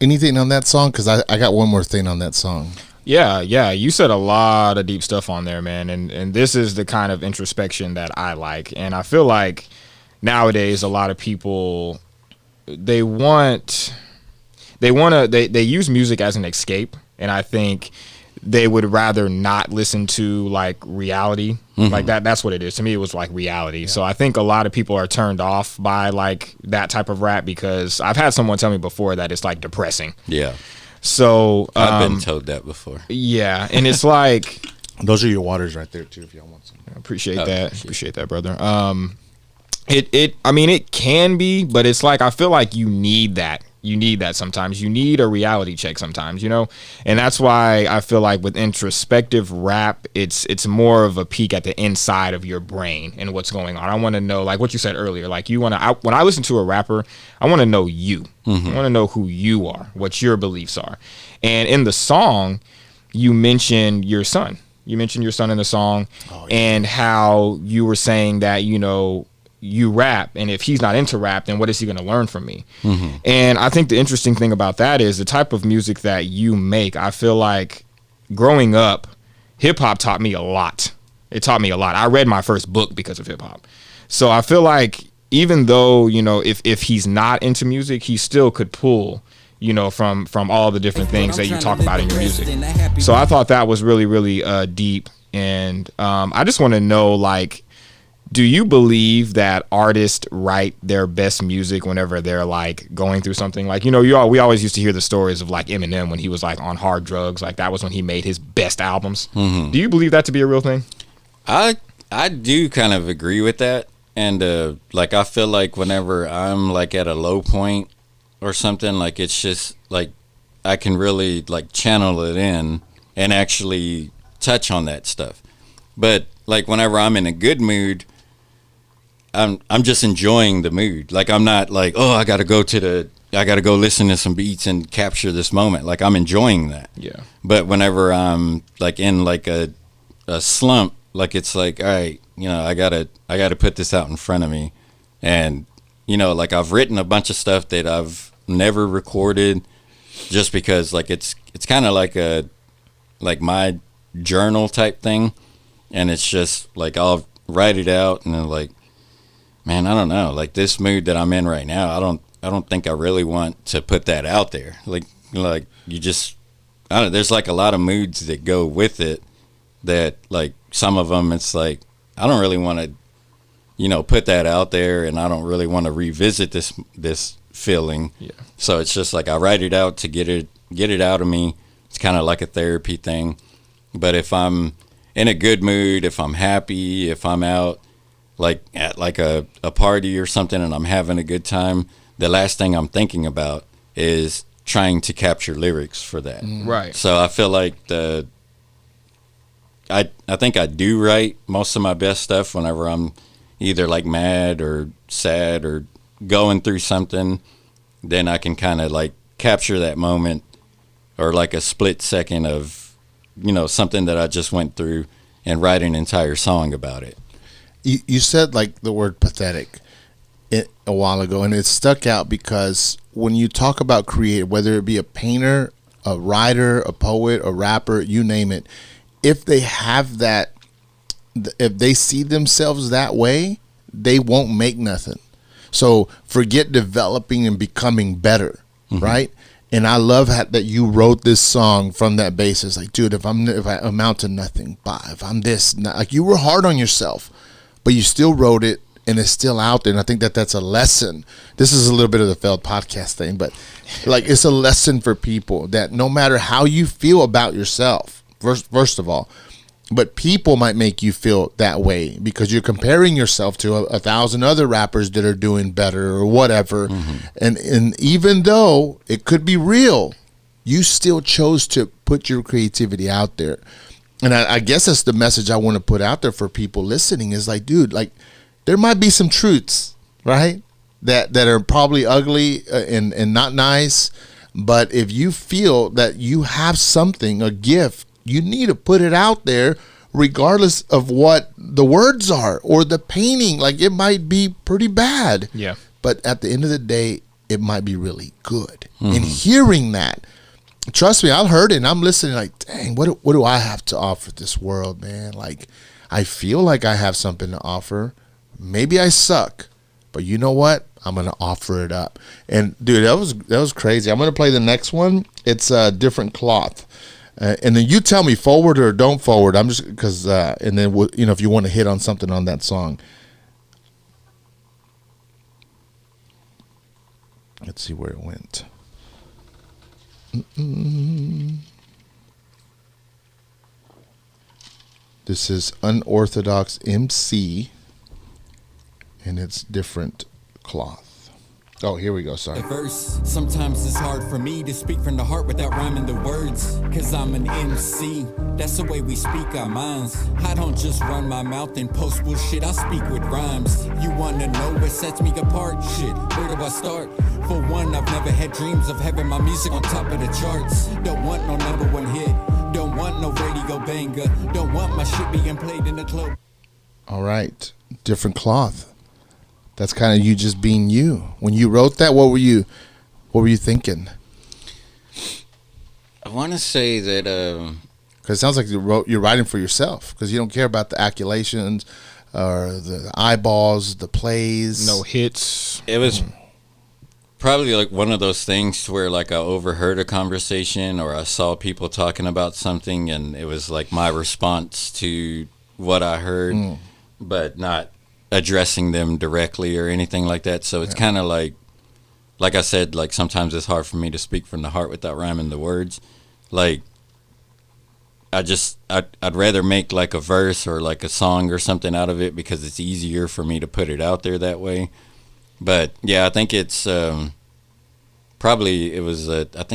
Anything on that song? Because I got one more thing on that song. Yeah, you said a lot of deep stuff on there, man, and this is the kind of introspection that I like, and I feel like nowadays a lot of people they use music as an escape, and I think they would rather not listen to like reality. Like that's what it is to me. It was like reality. So I think a lot of people are turned off by like that type of rap, because I've had someone tell me before that it's like depressing. So I've been told that before. Yeah, and it's like those are your waters right there too, if y'all want some. I appreciate that, brother. It can be, but it's like I feel like you need that. You need that sometimes. You need a reality check sometimes, you know? And that's why I feel like with introspective rap, it's more of a peek at the inside of your brain and what's going on. I want to know, like what you said earlier, like when I listen to a rapper, I want to know you. I want to know who you are, what your beliefs are. And in the song, you mentioned your son. You mentioned your son in the song and how you were saying that, you know, you rap, and if he's not into rap, then what is he going to learn from me? And I think the interesting thing about that is the type of music that you make. I feel like growing up, hip-hop taught me a lot. It taught me a lot. I read my first book because of hip-hop. So I feel like even though, you know, if he's not into music, he still could pull, you know, from all the different things that you talk about in your music. So I thought that was really, really deep. And I just want to know, like, do you believe that artists write their best music whenever they're like going through something? Like, you know, we always used to hear the stories of like Eminem when he was like on hard drugs. Like that was when he made his best albums. Do you believe that to be a real thing? I do kind of agree with that. And like I feel like whenever I'm like at a low point or something, like it's just like I can really like channel it in and actually touch on that stuff. But like whenever I'm in a good mood, I'm just enjoying the mood. Like I'm not like, oh, I gotta go listen to some beats and capture this moment. Like I'm enjoying that. Yeah. But whenever I'm like in like a slump, like it's like, all right, you know, I gotta put this out in front of me. And, you know, like I've written a bunch of stuff that I've never recorded just because like it's kind of like my journal type thing. And it's just like I'll write it out and then like, man, I don't know. Like this mood that I'm in right now, I don't think I really want to put that out there. Like you just, I don't know. There's like a lot of moods that go with it that like some of them, it's like, I don't really want to, you know, put that out there, and I don't really want to revisit this feeling. Yeah. So it's just like I write it out to get it out of me. It's kind of like a therapy thing. But if I'm in a good mood, if I'm happy, if I'm out like at like a party or something and I'm having a good time, the last thing I'm thinking about is trying to capture lyrics for that. Right. So I feel like I think I do write most of my best stuff whenever I'm either like mad or sad or going through something. Then I can kind of like capture that moment or like a split second of, you know, something that I just went through and write an entire song about it. You said like the word pathetic a while ago, and it stuck out because when you talk about creative, whether it be a painter, a writer, a poet, a rapper, you name it, if they have that, if they see themselves that way, they won't make nothing. So forget developing and becoming better, right? And I love that you wrote this song from that basis. Like, dude, if I amount to nothing, if I'm this, like you were hard on yourself, but you still wrote it and it's still out there. And I think that's a lesson. This is a little bit of the failed podcast thing, but like it's a lesson for people that no matter how you feel about yourself, first of all, but people might make you feel that way because you're comparing yourself to 1,000 other rappers that are doing better or whatever. And even though it could be real, you still chose to put your creativity out there. And I guess that's the message I want to put out there for people listening is like, dude, like there might be some truths, right? That are probably ugly and not nice. But if you feel that you have something, a gift, you need to put it out there regardless of what the words are or the painting. Like it might be pretty bad. Yeah. But at the end of the day, it might be really good. And hearing that, trust me, I've heard it and I'm listening like, dang, what do I have to offer this world, man? Like, I feel like I have something to offer. Maybe I suck, but you know what? I'm going to offer it up. And dude, that was crazy. I'm going to play the next one. It's a different cloth. And then you tell me forward or don't forward. I'm just because, and then, you know, if you want to hit on something on that song. Let's see where it went. This is Unorthodox Emcee, and it's different cloth. Oh, here we go. Sorry. Verse. Sometimes it's hard for me to speak from the heart without rhyming the words. Cause I'm an MC. That's the way we speak our minds. I don't just run my mouth and post bullshit. I speak with rhymes. You wanna know what sets me apart? Shit, where do I start? For one, I've never had dreams of having my music on top of the charts. Don't want no #1 hit. Don't want no radio banger. Don't want my shit being played in the club. All right. Different cloth. That's kind of you just being you. When you wrote that, what were you thinking? I want to say that because it sounds like you're writing for yourself because you don't care about the accolations or the eyeballs, the plays. No hits. it was probably like one of those things where like I overheard a conversation or I saw people talking about something and it was like my response to what I heard, but not addressing them directly or anything like that. So it's kind of like I said, like sometimes it's hard for me to speak from the heart without rhyming the words. Like I'd rather make like a verse or like a song or something out of it because it's easier for me to put it out there that way. But yeah, I think it's I think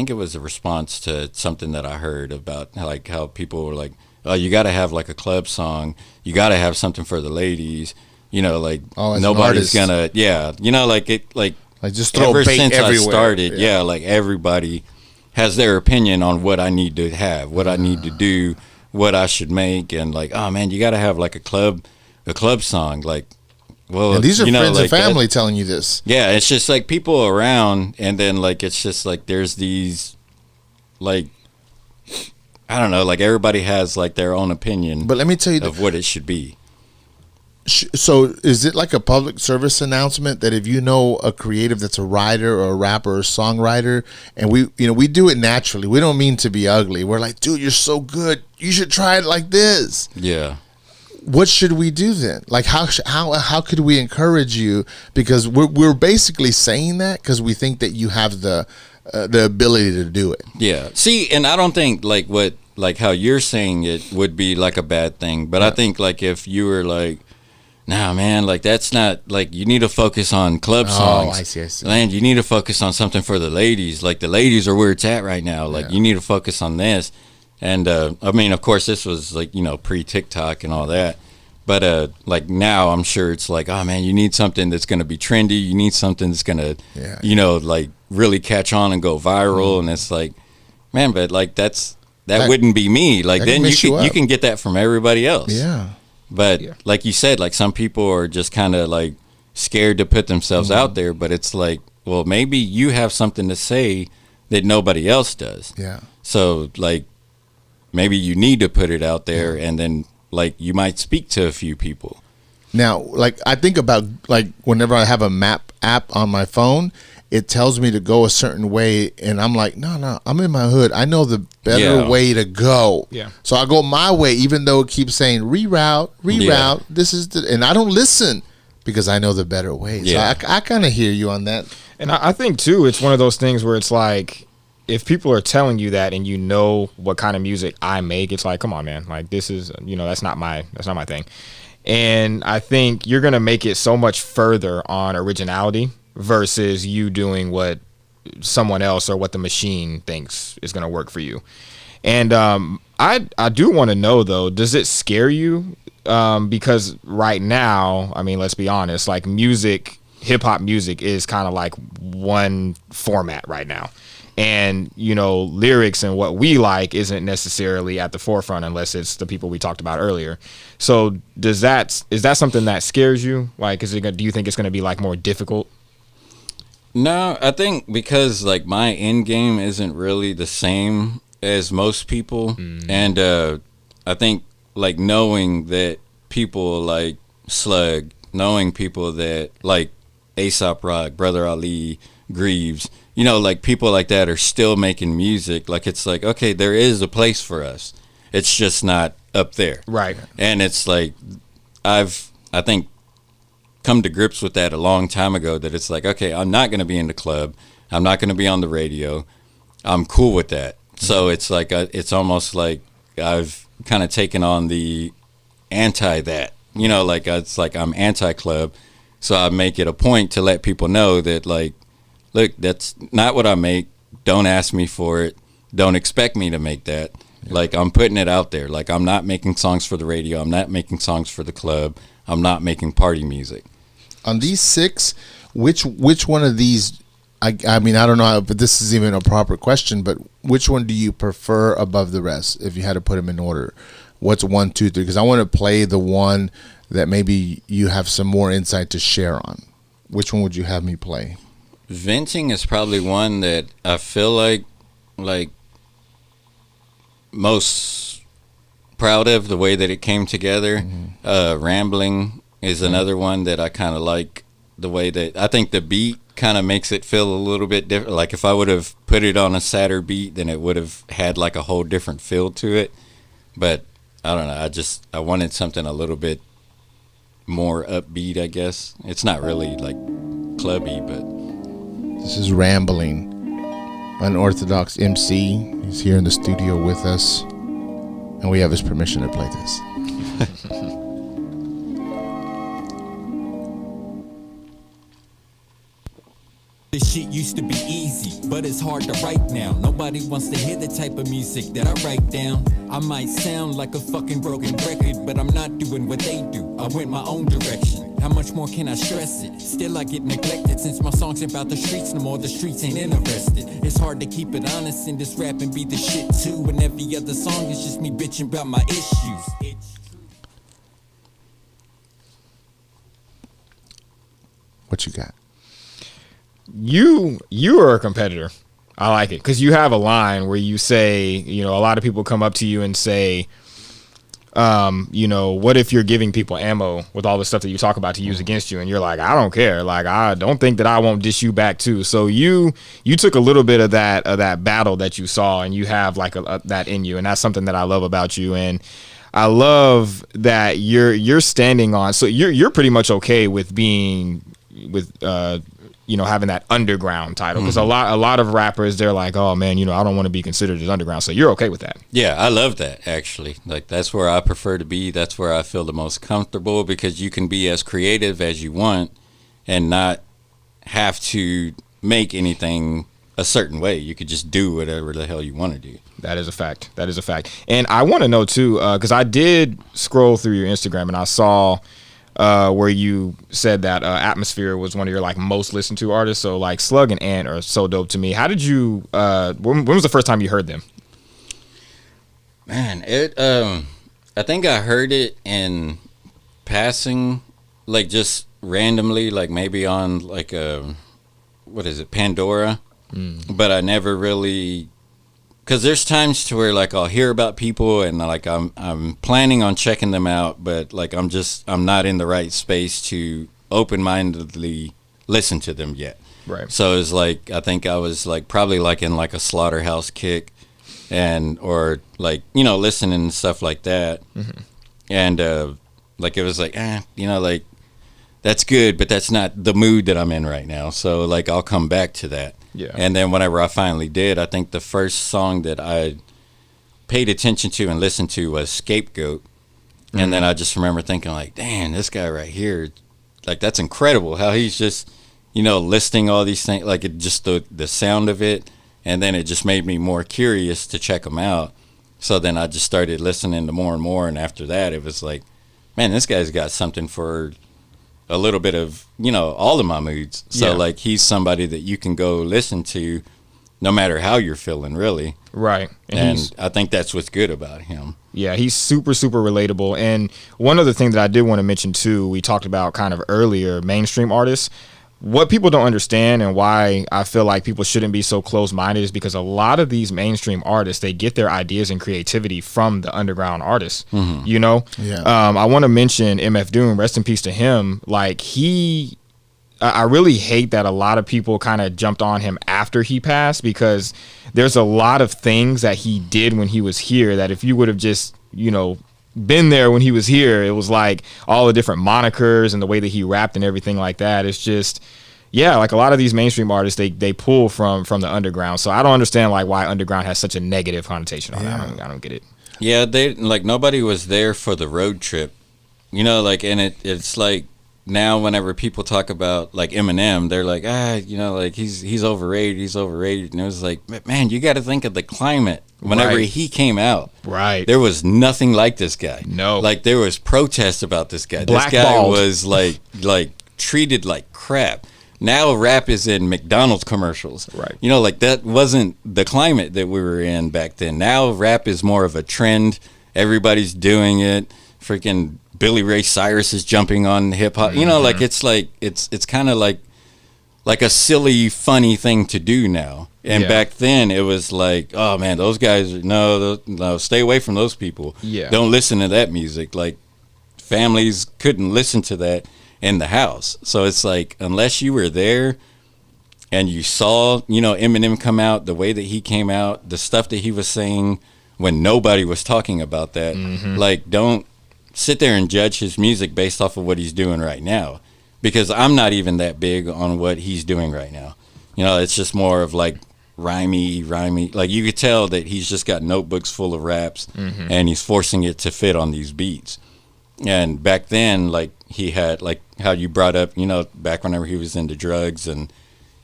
it was a response to something that I heard about like how people were like, oh, you got to have like a club song. You got to have something for the ladies. You know, like nobody's gonna, you know, like just throw ever bait since everywhere. I started, like everybody has their opinion on what I need to have, what I need to do, what I should make, and like, oh man, you got to have like a club song, like, well, and these are friends like and family telling you this. Yeah, it's just like people around, and then like it's just like there's these, like, I don't know, like everybody has like their own opinion, but let me tell you of what it should be. So is it like a public service announcement that if you know a creative that's a writer or a rapper or a songwriter, and we do it naturally, we don't mean to be ugly, we're like, dude, you're so good, you should try it like this. Yeah. What should we do then? Like how could we encourage you? Because we're basically saying that because we think that you have the ability to do it. Yeah. See, and I don't think like how you're saying it would be like a bad thing, but I think like if you were like, nah, man, like that's not, like you need to focus on club songs. I see. Man, you need to focus on something for the ladies. Like the ladies are where it's at right now. Like you need to focus on this. And I mean, of course, this was like, pre-TikTok and all that. But like now I'm sure it's like, oh man, you need something that's going to be trendy. You need something that's going to, like really catch on and go viral. And it's like, man, but like that wouldn't be me. Like then you can get that from everybody else. Yeah. But like you said, like some people are just kind of like scared to put themselves out there. But it's like, well, maybe you have something to say that nobody else does. Yeah. So like maybe you need to put it out there, and then like you might speak to a few people. Now, like I think about like whenever I have a map app on my phone, it tells me to go a certain way, and I'm like, no, I'm in my hood. I know the better way to go. Yeah. So I go my way, even though it keeps saying reroute. Yeah. This is and I don't listen because I know the better way. Yeah. So I kind of hear you on that. And I think too, it's one of those things where it's like, if people are telling you that and you know what kind of music I make, it's like, come on, man, like this is, that's not my thing. And I think you're gonna make it so much further on originality versus you doing what someone else or what the machine thinks is going to work for you. And I do want to know though, does it scare you? Because right now, I mean, let's be honest, like hip hop music is kind of like one format right now. And, lyrics and what we like isn't necessarily at the forefront unless it's the people we talked about earlier. So is that something that scares you? Like, do you think it's going to be like more difficult? No, I think because like my end game isn't really the same as most people. And I think like knowing that people like Slug, knowing people that like A$AP Rock, Brother Ali, Greaves, like people like that are still making music. Like it's like, okay, there is a place for us. It's just not up there. Right. And it's like I think come to grips with that a long time ago, that it's like, okay, I'm not going to be in the club. I'm not going to be on the radio. I'm cool with that. So it's like it's almost like I've kind of taken on the anti that, like it's like I'm anti-club. So I make it a point to let people know that like, look, that's not what I make. Don't ask me for it. Don't expect me to make that. Like I'm putting it out there. Like I'm not making songs for the radio. I'm not making songs for the club. I'm not making party music. On these 6, which one of these, I mean, I don't know if this is even a proper question, but which one do you prefer above the rest if you had to put them in order? What's 1, 2, 3? Because I want to play the one that maybe you have some more insight to share on. Which one would you have me play? Venting is probably one that I feel like most proud of the way that it came together. Rambling is another one that I kind of like the way that I think the beat kind of makes it feel a little bit different. Like if I would have put it on a sadder beat, then it would have had like a whole different feel to it. But I don't know. I wanted something a little bit more upbeat, I guess. It's not really like clubby, but this is Rambling. Unorthodox Emcee. He's here in the studio with us, and we have his permission to play this. This shit used to be easy, but it's hard to write now. Nobody wants to hear the type of music that I write down. I might sound like a fucking broken record, but I'm not doing what they do. I went my own direction. How much more can I stress it? Still I get neglected since my songs ain't about the streets no more. The streets ain't interested. It's hard to keep it honest in this rap and be the shit too. And every other song is just me bitching about my issues. What you got? You are a competitor. I like it because you have a line where you say, a lot of people come up to you and say, what if you're giving people ammo with all the stuff that you talk about to use against you? And you're like, I don't care. Like, I don't think that I won't dish you back too. So you took a little bit of that battle that you saw, and you have like that in you. And that's something that I love about you. And I love that you're standing on. So you're pretty much okay with being having that underground title, because a lot of rappers, they're like, oh man, I don't want to be considered as underground. So you're okay with that? Yeah, I love that actually. Like that's where I prefer to be. That's where I feel the most comfortable, because you can be as creative as you want and not have to make anything a certain way. You could just do whatever the hell you want to do. That is a fact. And I want to know too, because I did scroll through your Instagram and I saw where you said that Atmosphere was one of your like most listened to artists. So like Slug and Ant are so dope to me. How did you when was the first time you heard them? Man, I think I heard it in passing, like just randomly, like maybe on like Pandora, but I never really, because there's times to where like I'll hear about people and like I'm planning on checking them out, but like I'm not in the right space to open-mindedly listen to them yet. Right. So it's like I think I was like probably like in like a Slaughterhouse kick, or like listening and stuff like that, and like it was like like that's good, but that's not the mood that I'm in right now. So like I'll come back to that. Yeah. And then whenever I finally did, I think the first song that I paid attention to and listened to was Scapegoat. And then I just remember thinking like, damn, this guy right here, like that's incredible how he's just, listing all these things, like it just the sound of it. And then it just made me more curious to check him out. So then I just started listening to more and more, and after that, it was like, man, this guy's got something for a little bit of, all of my moods. So, like, he's somebody that you can go listen to no matter how you're feeling, really. Right. And I think that's what's good about him. Yeah, he's super, super relatable. And one other thing that I did want to mention, too, we talked about kind of earlier, mainstream artists. What people don't understand and why I feel like people shouldn't be so close-minded is because a lot of these mainstream artists, they get their ideas and creativity from the underground artists, Yeah. I want to mention MF Doom, rest in peace to him. Like, I really hate that a lot of people kind of jumped on him after he passed, because there's a lot of things that he did when he was here that if you would have just, been there when he was here, it was like all the different monikers and the way that he rapped and everything like that. It's just, like a lot of these mainstream artists, they pull from the underground. So I don't understand like why underground has such a negative connotation on it. I don't get it. Yeah, nobody was there for the road trip, and it's like, now whenever people talk about like Eminem, they're like, like he's overrated, and it was like, man, you got to think of the climate whenever he came out. Right. There was nothing like this guy. No. Like, there was protests about this guy. This guy was like treated like crap. Now rap is in McDonald's commercials. Right. Like, that wasn't the climate that we were in back then. Now rap is more of a trend. Everybody's doing it. Freaking Billy Ray Cyrus is jumping on hip hop. Like, it's kind of like a silly, funny thing to do now. And back then it was like, oh man, those guys, no, stay away from those people. Yeah. Don't listen to that music. Like, families couldn't listen to that in the house. So it's like, unless you were there and you saw, Eminem come out, the way that he came out, the stuff that he was saying when nobody was talking about that, like, don't sit there and judge his music based off of what he's doing right now, because I'm not even that big on what he's doing right now. It's just more of like rhymey. Like, you could tell that he's just got notebooks full of raps and he's forcing it to fit on these beats. And back then, like, he had, like how you brought up, back whenever he was into drugs, and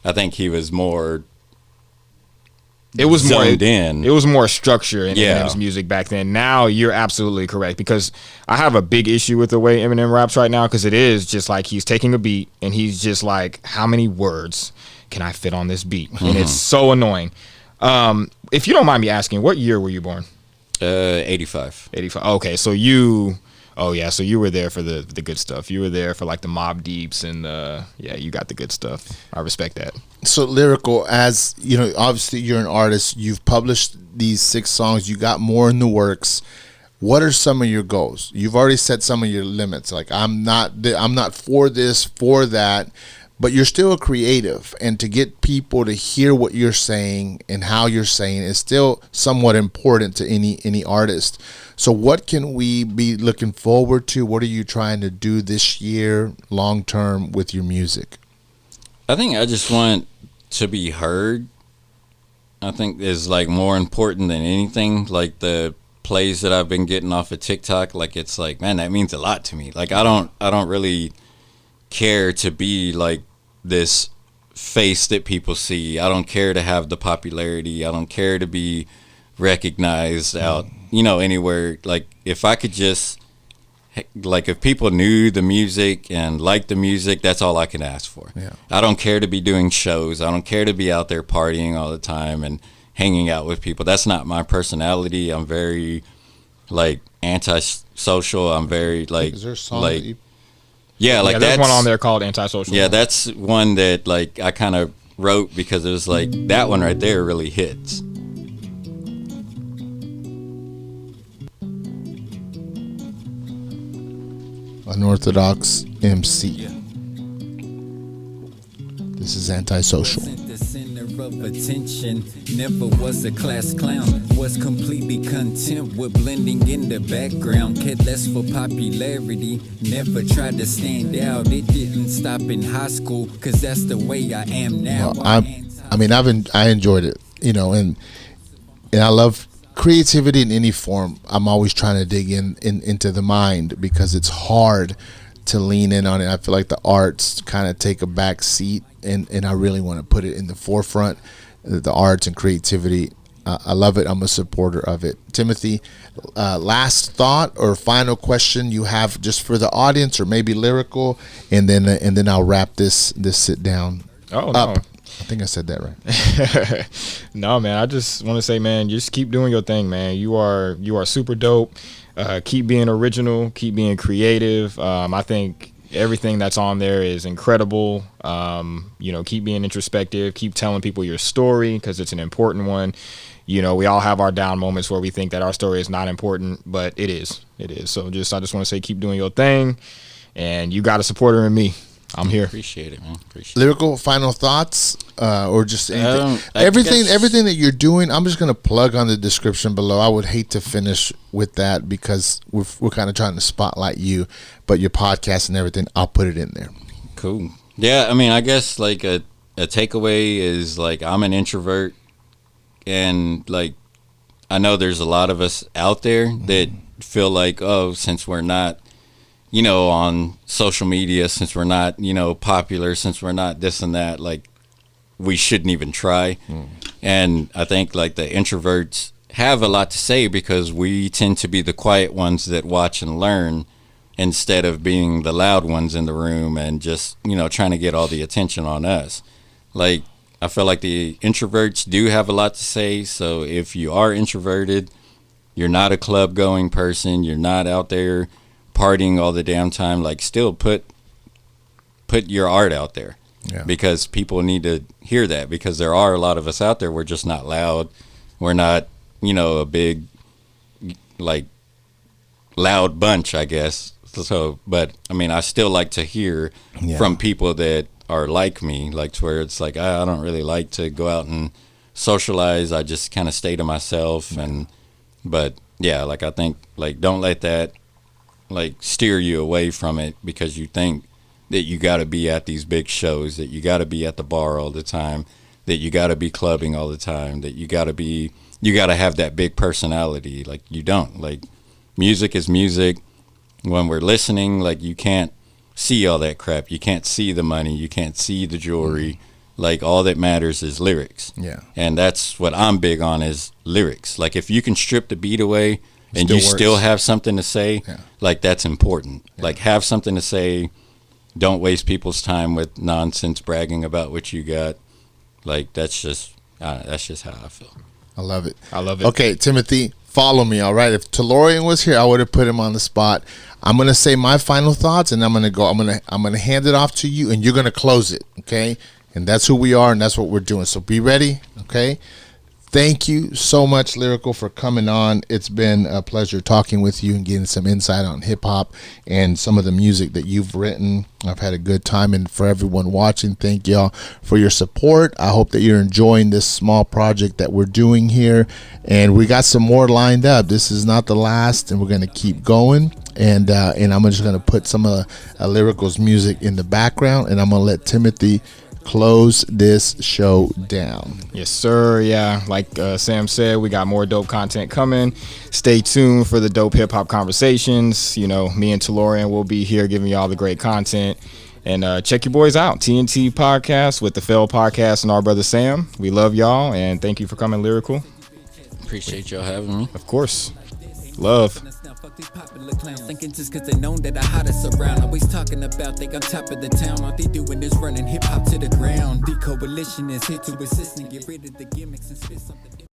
I think he was more zoned in. It was more structure in Eminem's music back then. Now you're absolutely correct, because I have a big issue with the way Eminem raps right now, because it is just like he's taking a beat and he's just like, how many words can I fit on this beat? And it's so annoying. If you don't mind me asking, what year were you born? 85. 85. Okay, so you were there for the good stuff. You were there for like the Mobb Deeps and you got the good stuff. I respect that. So Lyrical, as obviously you're an artist. You've published these 6 songs. You got more in the works. What are some of your goals? You've already set some of your limits. Like, I'm not for this, for that, but you're still a creative, and to get people to hear what you're saying and how you're saying is still somewhat important to any artist. So what can we be looking forward to? What are you trying to do this year long term with your music? I think I just want to be heard. I think is like more important than anything. Like, the plays that I've been getting off of TikTok, like, it's like, man, that means a lot to me. Like, I don't really care to be like this face that people see. I don't care to have the popularity. I don't care to be recognized out, anywhere. Like, if I could just, like, if people knew the music and liked the music, that's all I can ask for. Yeah. I don't care to be doing shows. I don't care to be out there partying all the time and hanging out with people. That's not my personality. I'm very, like, antisocial. I'm very, like, is there a song like, that you... yeah, like, there's one on there called Antisocial. Yeah, that's one that, like, I kind of wrote because it was like, that one right there really hits. Unorthodox Emcee. This is Antisocial. The center of attention, never was a class clown, was completely content with blending in the background, cared less for popularity, never tried to stand out. It didn't stop in high school, cause that's the way I am now. I enjoyed it, and I love creativity in any form. I'm always trying to dig into the mind, because it's hard to lean in on it. I feel like the arts kind of take a back seat, and I really want to put it in the forefront, the arts and creativity. I love it. I'm a supporter of it. Timothy, last thought or final question you have just for the audience, or maybe Lyrical, and then I'll wrap this sit down up. No. I think I said that right. No, man, I just want to say, man, just keep doing your thing, man. You are super dope. Keep being original, keep being creative. I think everything that's on there is incredible. Keep being introspective, keep telling people your story, because it's an important one. We all have our down moments where we think that our story is not important, but it is. So I just want to say, keep doing your thing, and you got a supporter in me. I'm here. Appreciate it, man. Lyrical, final thoughts, or just anything? I Everything that you're doing, I'm just gonna plug on the description below. I would hate to finish with that because we're kind of trying to spotlight you, but your podcast and everything, I'll put it in there. Cool. Yeah, I mean, I guess like a takeaway is like I'm an introvert, and like I know there's a lot of us out there that feel like, oh, since we're not on social media, since we're not, popular, since we're not this and that, like we shouldn't even try. And I think like the introverts have a lot to say because we tend to be the quiet ones that watch and learn instead of being the loud ones in the room and just, trying to get all the attention on us. Like, I feel like the introverts do have a lot to say. So if you are introverted, you're not a club going person, you're not out there partying all the damn time, like still put your art out there. Yeah. Because people need to hear that, because there are a lot of us out there. We're just not loud. We're not, a big, like, loud bunch, I guess. So, but I mean, I still like to hear from people that are like me, like to where it's like, I don't really like to go out and socialize. I just kind of stay to myself. But yeah, like, I think, like, don't let that like steer you away from it because you think that you got to be at these big shows, that you got to be at the bar all the time, that you got to be clubbing all the time, that you got to have that big personality. Like, you don't. Like, music is music. When we're listening, like, you can't see all that crap. You can't see the money. You can't see the jewelry. Like, all that matters is lyrics. Yeah. And that's what I'm big on, is lyrics. Like, if you can strip the beat away and you still have something to say, like, that's important. Like, have something to say. Don't waste people's time with nonsense bragging about what you got. Like, that's just how I feel. I love it. Okay, Timothy, follow me, all right? If Taylorean was here, I would have put him on the spot. I'm gonna say my final thoughts, and I'm gonna hand it off to you, and you're gonna close it, okay? And that's who we are, and that's what we're doing. So be ready, okay? Thank you so much, Lyrical, for coming on. It's been a pleasure talking with you and getting some insight on hip-hop and some of the music that you've written. I've had a good time, and for everyone watching, thank y'all for your support. I hope that you're enjoying this small project that we're doing here, and we got some more lined up. This is not the last, and we're going to keep going, and I'm just going to put some of Lyrical's music in the background, and I'm going to let Timothy close this show down. Yes, sir. Yeah, like Sam said, we got more dope content coming. Stay tuned for the dope hip hop conversations. Me and Taylorean will be here giving you all the great content. And check your boys out, TNT Podcast with the TheFailedPodcast and our brother Sam. We love y'all, and thank you for coming, Lyrical. Appreciate y'all having me. Of course. Love. Fuck these popular clowns, thinking just cause they known that I hottest around. Always talking about they on top of the town. All they doing is running hip hop to the ground. The coalition is here to assist and get rid of the gimmicks and spit something.